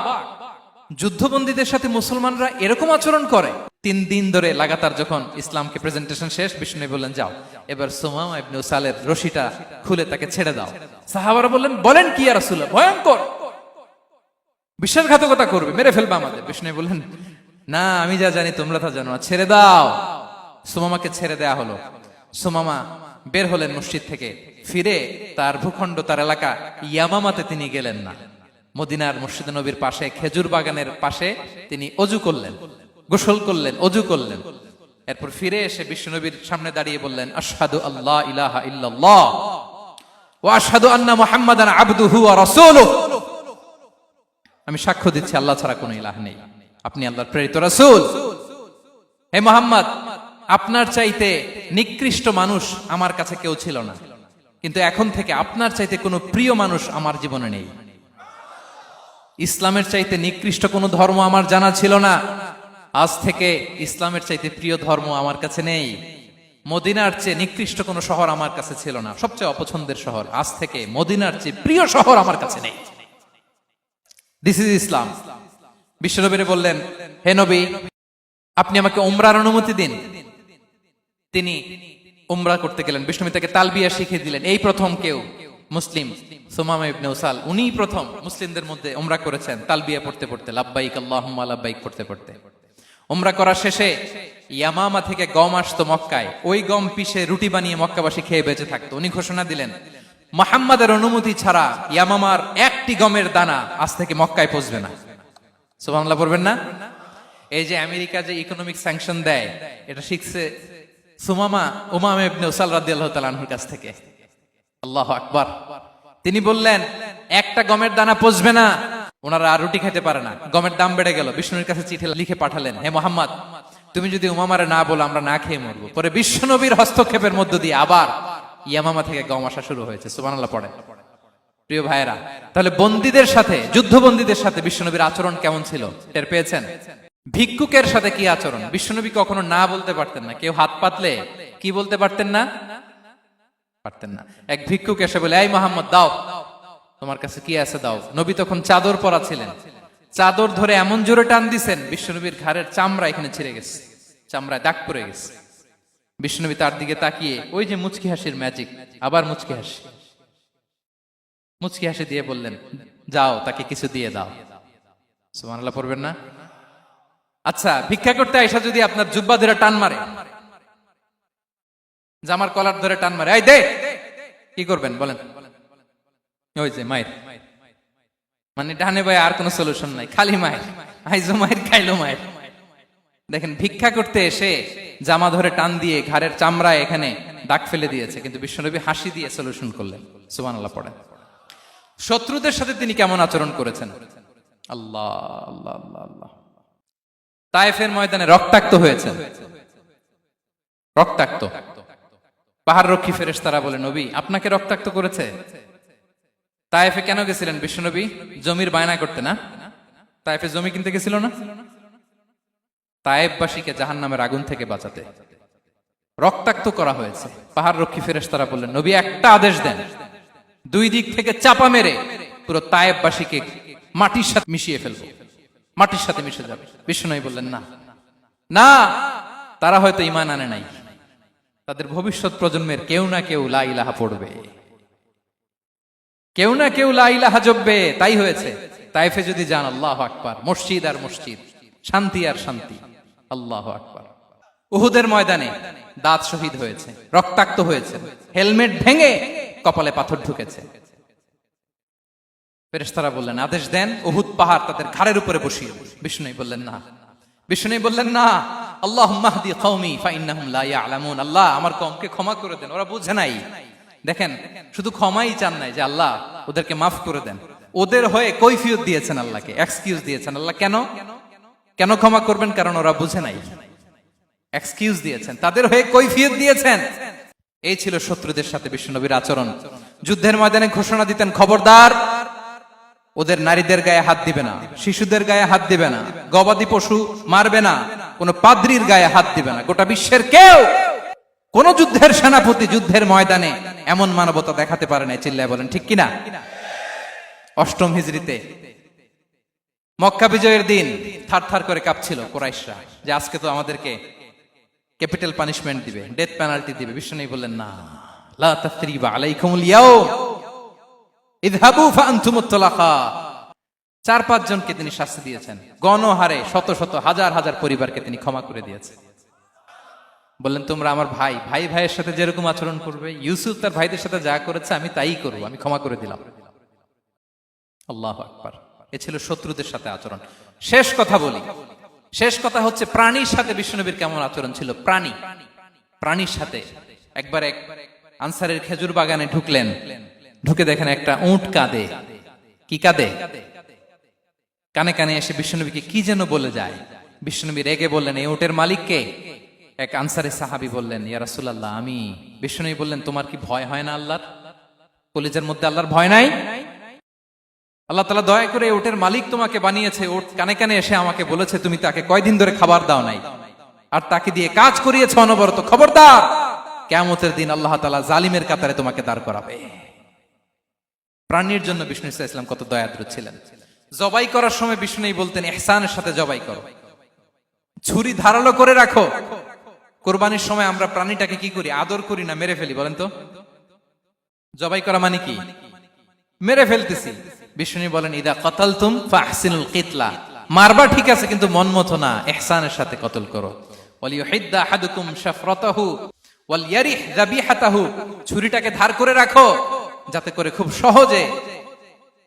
যুদ্ধবন্দীদের সাথে মুসলমানরা এরকম আচরণ করে। 3 দিন ধরে লাগাতার যখন ইসলামকে প্রেজেন্টেশন শেষ, বিষ্ণু বললেন, যাও এবার সুমামা ইবনে উসালের রশিটা খুলে তাকে ছেড়ে দাও। সাহাবারা বললেন, বলেন কি ইয়া রাসূলুল্লাহ, ভয়ঙ্কর। বিশ্বাসঘাতকতা করবে, মেরে ফেলবে আমাদের। বিষ্ণু বললেন, না, আমি যা জানি তোমরা তা জানো না, ছেড়ে দাও। সুমামাকে ছেড়ে দেয়া হলো। সুমামা বের হলেন মসজিদ থেকে, ফিরে তার ভূখণ্ড, তার এলাকা ইয়ামামাতে তিনি গেলেন না। মদিনার মসজিদ নবীর পাশে খেজুর বাগানের পাশে তিনি অজু করলেন, গোসল করলেন, অজু করলেন। এরপর ফিরে এসে বিশ্বনবীর সামনে দাঁড়িয়ে বললেন, আশহাদু আল্লাহ ইলাহা ইল্লাল্লাহ ওয়া আশহাদু আন্না মুহাম্মাদান আবদুহু ওয়া রাসূলুহু। আমি সাক্ষ্য দিচ্ছি আল্লাহ ছাড়া কোনো ইলাহ নেই, আপনি আল্লাহর প্রেরিত রাসূল। হে মুহাম্মদ, আপনার চাইতে নিকৃষ্ট মানুষ আমার কাছে কেউ ছিল না, কিন্তু এখন থেকে আপনার চাইতে কোনো প্রিয় মানুষ আমার জীবনে নেই। ইসলামের চাইতে নিকৃষ্ট কোনো ধর্ম আমার জানা ছিল না, আজ থেকে ইসলামের চাইতে প্রিয় ধর্ম আমার কাছে নেই। মদিনার চেয়ে নিকৃষ্ট কোনো শহর আমার কাছে ছিল না, সবচেয়ে অপছন্দের শহর, আজ থেকে মদিনার চেয়ে প্রিয় শহর আমার কাছে নেই। দিস ইজ ইসলাম। বিশ্বনবী বললেন, হে নবী, আপনি আমাকে উমরার অনুমতি দিন। তিনি উমরা করতে গেলেন। বিষ্ণু তাকে তালবিয়া শিখিয়ে দিলেন। এই প্রথম কেউ মুসলিম, সুমামা ইবনে উসাল, উনিই প্রথম মুসলিমদের মধ্যে উমরা করেছেন তালবিয়া পড়তে পড়তে, লাব্বাইক আল্লাহুম্মা লাব্বাইক পড়তে পড়তে। উমরা করা শেষে ইয়ামামা থেকে গম আসতো মক্কায়, ওই গম পিষে রুটি বানিয়ে মক্কাবাসী খেয়ে বেঁচে থাকতো। উনি ঘোষণা দিলেন, মুহাম্মাদের অনুমতি ছাড়া ইয়ামামার একটি গমের দানা আজ থেকে মক্কায় পৌঁছবে না। সুবহানাল্লাহ পড়বেন না? এই যে আমেরিকা যে ইকোনমিক স্যাংশন দেয়, এটা শিখছে সুমামা উমামা ইবনে উসাল রাদিয়াল্লাহু তাআলা আনহুর কাছ থেকে। আল্লাহু আকবার। তিনি বললেন, একটা গমের দানা পচবে না, ওনারা আর রুটি খেতে পারে না। গমের দাম বেড়ে গেল। বিষ্ণুর কাছে চিঠি লিখে পাঠালেন, হে মুহাম্মদ, তুমি যদি উমামারে না বলো আমরা না খেয়ে মরবো। পরে বিশ্বনবীর হস্তক্ষেপের মধ্য দিয়ে আবার ইয়ামামা থেকে গম আসা শুরু হয়েছে। সুবহানাল্লাহ পড়ে। প্রিয় ভাইয়েরা, তাহলে বন্দীদের সাথে, যুদ্ধবন্দীদের সাথে বিশ্বনবীর আচরণ কেমন ছিল টের পেয়েছেন? ভিক্ষুকের সাথে কি আচরণ? বিশ্বনবী কখনো না বলতে পারতেন না। কেউ হাত পাতলে কি বলতে পারতেন না? পারতেন না। এক ভিক্ষুক এসে বলে, এই মুহাম্মদ, দাও, তোমার কাছে কি আছে দাও। নবী তখন চাদর পরা ছিলেন। চাদর ধরে এমন জোরে টান দিছেন, বিশ্বনবীর ঘাড়ের চামড়া এখানে ছিঁড়ে গেছে, চামড়ায় দাগ পড়ে গেছে। বিশ্বনবী তার দিকে তাকিয়ে, ওই যে মুচকি হাসির ম্যাজিক, আবার মুচকি হাসি, মুচকি হাসি দিয়ে বললেন, যাও, তাকে কিছু দিয়ে দাও। সুবহানাল্লাহ পড়বেন না? আচ্ছা, ভিক্ষা করতে আইসা যদি আপনার জুব্বা ধরে টান মারে, জামার কলার ধরে টান মারে, এই দে, কি করবেন বলেন? ওই যে মায়ের, মানে ডানে ভাই আর কোনো সলিউশন নাই, খালি মায়ের, আইজো মায়ের, খাইলো মায়ের। দেখেন, ভিক্ষা করতে এসে জামা ধরে টান দিয়ে ঘাড়ের চামড়ায় এখানে দাগ ফেলে দিয়েছে, কিন্তু বিশ্বনবী হাসি দিয়ে সলিউশন করলেন। সুবহানাল্লাহ পড়েন। শত্রুদের সাথে তিনি কেমন আচরণ করেছেন? আল্লাহ আল্লাহ আল্লাহ আল্লাহ। তায়েফের ময়দানে রক্তাক্ত হয়েছে, রক্তাক্ত। পাহাড় রক্ষী ফেরেশতারা বলে, নবী, আপনাকে রক্তাক্ত করেছে? তায়েফে কেন গেছিলেন বিশ্বনবী? জমির বায়না করতে না? তায়েফে জমি কিনতে গেছিল না? তায়েফবাসীকে জাহান্নামের আগুন থেকে বাঁচাতে রক্তাক্ত করা হয়েছে। পাহাড় রক্ষী ফেরেশতারা বললেন, নবী, একটা আদেশ দেন, দুই দিক থেকে চাপা মেরে পুরো তায়েফবাসীকে মাটির সাথে মিশিয়ে ফেলবো, মাটির সাথে মিশে যাবে। বিশ্বনবী বললেন, না না, তারা হয়তো ঈমান আনে নাই, তাদের ভবিষ্যৎ প্রজন্মের কেউ না কেউ লা ইলাহা পড়বে, কেউ না কেউ লা ইলাহা জপবে। তাই হয়েছে। তায়েফে যদি যান, আল্লাহু আকবার, মসজিদ আর মসজিদ, শান্তি আর শান্তি। আল্লাহু আকবার। উহুদের ময়দানে দাঁত শহীদ হয়েছে, রক্তাক্ত হয়েছে, হেলমেট ভেঙে কপালে পাথর ঢুকেছে। ফেরেশতারা বললেন, আদেশ দেন, উহুদ পাহাড় তাদের ঘাড়ের উপরে বসিয়ে। বিষ্ণু বললেন, না। বিষ্ণু বললেন, না, আল্লাহুম্মা হদি কওমি ফাইন্নাহুম লা ইয়ালামুন। আল্লাহ, আমার কওমকে ক্ষমা করে দেন, ওরা বুঝে নাই। দেখেন, শুধু ক্ষমাই চান নাই যে আল্লাহ ওদেরকে মাফ করে দেন, ওদের হয়ে কৈফিয়ত দিয়েছেন আল্লাহকে, এক্সকিউজ দিয়েছেন। আল্লাহ কেন কেন ক্ষমা করবেন? কারণ ওরা বুঝে নাই। এক্সকিউজ দিয়েছেন, তাদের হয়ে কৈফিয়ত দিয়েছেন। এই ছিল শত্রুদের সাথে বিশ্বনবীর আচরণ। যুদ্ধের ময়দানে ঘোষণা দিতেন, খবরদার, ওদের নারীদের গায়ে হাত দিবে না, শিশুদের গায়ে হাত দিবে না, গবাদি পশু মারবে না, কোন পাদ্রীর গায়ে হাত দিবে না। গোটা বিশ্বের কেউ, কোন যুদ্ধের সেনাপতি যুদ্ধের ময়দানে এমন মানবতা দেখাতে পারে না। চিল্লায় বলেন ঠিক কিনা? অষ্টম হিজরিতে মক্কা বিজয়ের দিন থারথার করে কাঁপছিল কুরাইশরা, যে আজকে তো আমাদেরকে ক্যাপিটাল পানিশমেন্ট দিবে, ডেথ পেনাল্টি দিবে। বিশ্বনবী বললেন, না, লা তাসরিবা আলাইকুমুল ইয়াউম, ইযহাবু ফাআনতুমুত তুলাকা। 4-5 জনকে তিনি শাস্তি দিয়েছেন, গণহারে শত শত হাজার হাজার পরিবারকে তিনি ক্ষমা করে দিয়েছেন। বললেন তোমরা আমার ভাই, ভাই ভাইয়ের সাথে যেরকম আচরণ করবে, ইউসুফ তার ভাইদের সাথে যা করেছে আমি তাই করবো, আমি ক্ষমা করে দিলাম। আল্লাহু আকবার। এ ছিল শত্রুদের সাথে আচরণ। শেষ কথা বলি, শেষ কথা হচ্ছে প্রাণীর সাথে বিশ্বনবীর কেমন আচরণ ছিল। প্রাণীর সাথে একবার এক আনসারের খেজুর বাগানে ঢুকলেন, ঢুকে দেখেন একটা উট কাঁদে। কি কাঁদে? কানে কানে এসে বিশ্বনবীকে কি যেন বলে যায়। বিশ্বনবী রেগে বললেন, এই উটের মালিক কে? এক আনসারের সাহাবী বললেন, ইয়া রাসূলুল্লাহ আমি। বিশ্বনবী বললেন, তোমার কি ভয় হয় না আল্লাহর? কলিজার মধ্যে আল্লাহর ভয় নাই? আল্লাহ তাআলা দয়া করে উটের মালিক তোমাকে বানিয়েছে, উট কানে কানে এসে আমাকে বলেছে তুমি তাকে কয়দিন ধরে খাবার দাও নাই, আর তাকে দিয়ে কাজ করিয়েছে অনবরত। খবরদার, কিয়ামতের দিন আল্লাহ তাআলা জালিমের কাতারে তোমাকে দাঁড় করাবে। প্রাণীর জন্য বিষ্ণু ইসা ইসলাম কত দয়াদ্র ছিলেন। জবাই করার সময় বিষ্ণু বলতেন, ইহসানের সাথে জবাই করো, ছুরি ধারালো করে রাখো। কোরবানির সময় আমরা প্রাণীটাকে কি করি? আদর করি না মেরে ফেলি? বলেন তো, জবাই করা মানে কি? মেরে ফেলতেছি। বিষ্ণু বলেন, ইদা কাতালতুম ফাহসিনুল কিতলা, মারবা ঠিক আছে কিন্তু মন মতো না, ইহসানের সাথে কতল করো। ওয়ালিয়ুহিদ্দা আহাদুকুম শাফরাতাহু ওয়ালইয়ারিহ যাবিহাতাহু, ছুরিটাকে ধার করে রাখো যাতে করে খুব সহজে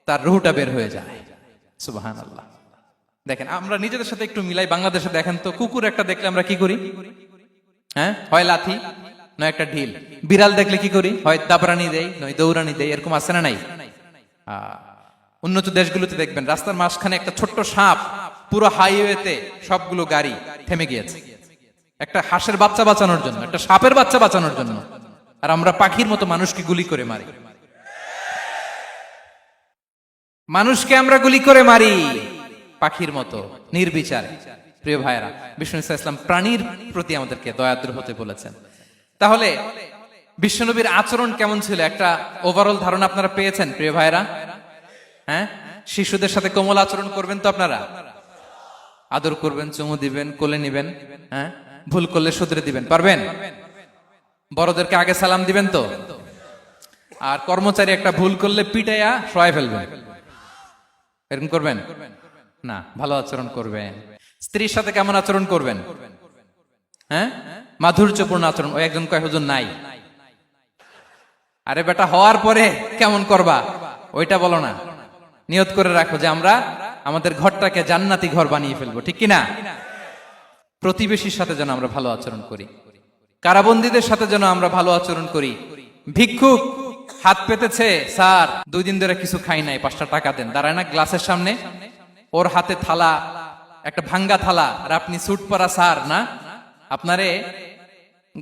তার রূহটা বের হয়ে যায়। সুবহানাল্লাহ। দেখেন আমরা নিজেদের সাথে একটু মিলাই। বাংলাদেশে দেখেন তো, কুকুর একটা দেখলে আমরা কি করি? হ্যাঁ, হয় লাথি নয় একটা ঢিল। বিড়াল দেখলে কি করি? হয় দাবরানি দেই নয় দৌড়ানি দেই। এরকম আছে না নাই? উন্নত দেশগুলোতে দেখবেন রাস্তার মাঝখানে একটা ছোট্ট সাপ, পুরো হাইওয়েতে সবগুলো গাড়ি থেমে গিয়েছে একটা হাঁসের বাচ্চা বাঁচানোর জন্য, একটা সাপের বাচ্চা বাঁচানোর জন্য। আর আমরা পাখির মতো মানুষকে গুলি করে মারি। মানুষকে আমরা গুলি করে মারি পাখির মতো নির্বিচারে। প্রিয় ভাইয়েরা, বিষ্ণু ইসলাম প্রাণীর প্রতি আমাদেরকে দয়াদ্র হতে বলেছেন। তাহলে বিশ্বনবীর আচরণ কেমন ছিল একটা ওভারঅল ধারণা আপনারা পেয়েছেন প্রিয় ভাইয়েরা? হ্যাঁ, শিশুদের সাথে কোমল আচরণ করবেন তো আপনারা? আদর করবেন, চুমু দিবেন, কোলে নিবেন, হ্যাঁ, ভুল করলে শুধরে দিবেন, পারবেন? বড়দেরকে আগে সালাম দিবেন তো? আর কর্মচারী একটা ভুল করলে পিটাইয়া সরাই ফেলবেন, এরকম করবেন না? ভালো আচরণ করবেন। স্ত্রীর সাথে কেমন আচরণ করবেন? হ্যাঁ, মাধুর্যপূর্ণ আচরণ। ওই একজন কয় হুজুর নাই। আরে বেটা, হওয়ার পরে কেমন করবা ওইটা বলো না। নিয়ত করে রাখো যে আমরা আমাদের ঘরটাকে জান্নাতি ঘর বানিয়ে ফেলবো, ঠিক কিনা? প্রতিবেশীর সাথে যেন আমরা ভালো আচরণ করি, কারাবন্দীদের সাথে যেন আমরা ভালো আচরণ করি। ভিক্ষুক হাত পেতেছে, স্যার 2 দিন ধরে কিছু খাই নাই, 5টা টাকা দেন। দাঁড়ায় না গ্লাসের সামনে, ওর হাতে থালা, একটা ভাঙ্গা থালা, আর আপনি স্যুট পরা স্যার না, আপনারে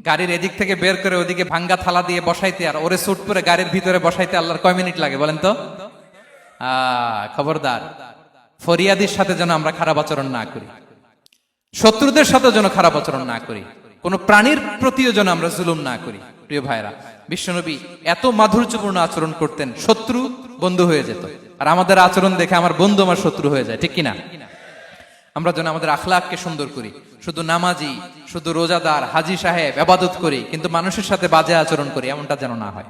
গাড়ির এদিক থেকে বের করে ওদিকে ভাঙ্গা থালা দিয়ে বসাইতে আর ওরে স্যুট পরে গাড়ির ভিতরে বসাইতে আল্লাহর কয় মিনিট লাগে বলেন তো? খবরদার, ফরিয়াদির সাথে যেন আমরা খারাপ আচরণ না করি, শত্রুদের সাথে যেন খারাপ আচরণ না করি, কোন প্রাণীর প্রতিও যেন আমরা জুলুম না করি। প্রিয় ভাইরা, বিশ্বনবী এত মাধুর্যপূর্ণ আচরণ করতেন, শত্রু বন্ধু হয়ে যেত। আর আমাদের আচরণ দেখে আমার বন্ধু আমার শত্রু হয়ে যায়, ঠিক কিনা? আমরা যেন আমাদের আখলাককে সুন্দর করি। শুধু নামাজি, শুধু রোজাদার, হাজি সাহেব ইবাদত করি কিন্তু মানুষের সাথে বাজে আচরণ করি, এমনটা যেন না হয়।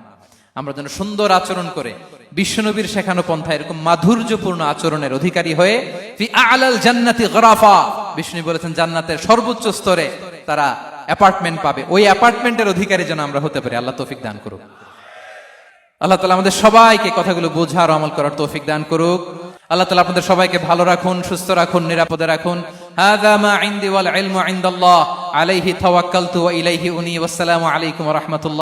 আমরা যেন সুন্দর আচরণ করে বিশ্বনবীর শেখানো পন্থা এরকম মাধুর্যপূর্ণ আচরণের অধিকারী হয়ে ফি আ'লাল জান্নাতি গরাফা, বিষ্ণু বলেছেন জান্নাতের সর্বোচ্চ স্তরে তারা অ্যাপার্টমেন্ট পাবে। ওই অ্যাপার্টমেন্টের অধিকারী যেন আমরা হতে পারি। আল্লাহ তৌফিক দান করুক। আল্লাহ তাআলা আমাদের সবাইকে কথাগুলো বোঝার আমল করার তৌফিক দান করুক। আল্লাহ তাআলা আপনাদের সবাইকে ভালো রাখুন, সুস্থ রাখুন, নিরাপদে রাখুন। হাযা মা ইনদি ওয়াল ইলমু ইনদাল্লাহ আলাইহি তাওয়াক্কালতু ওয়া ইলাইহি উনী। ওয়াসসালামু আলাইকুম ওয়া রাহমাতুল্লাহ।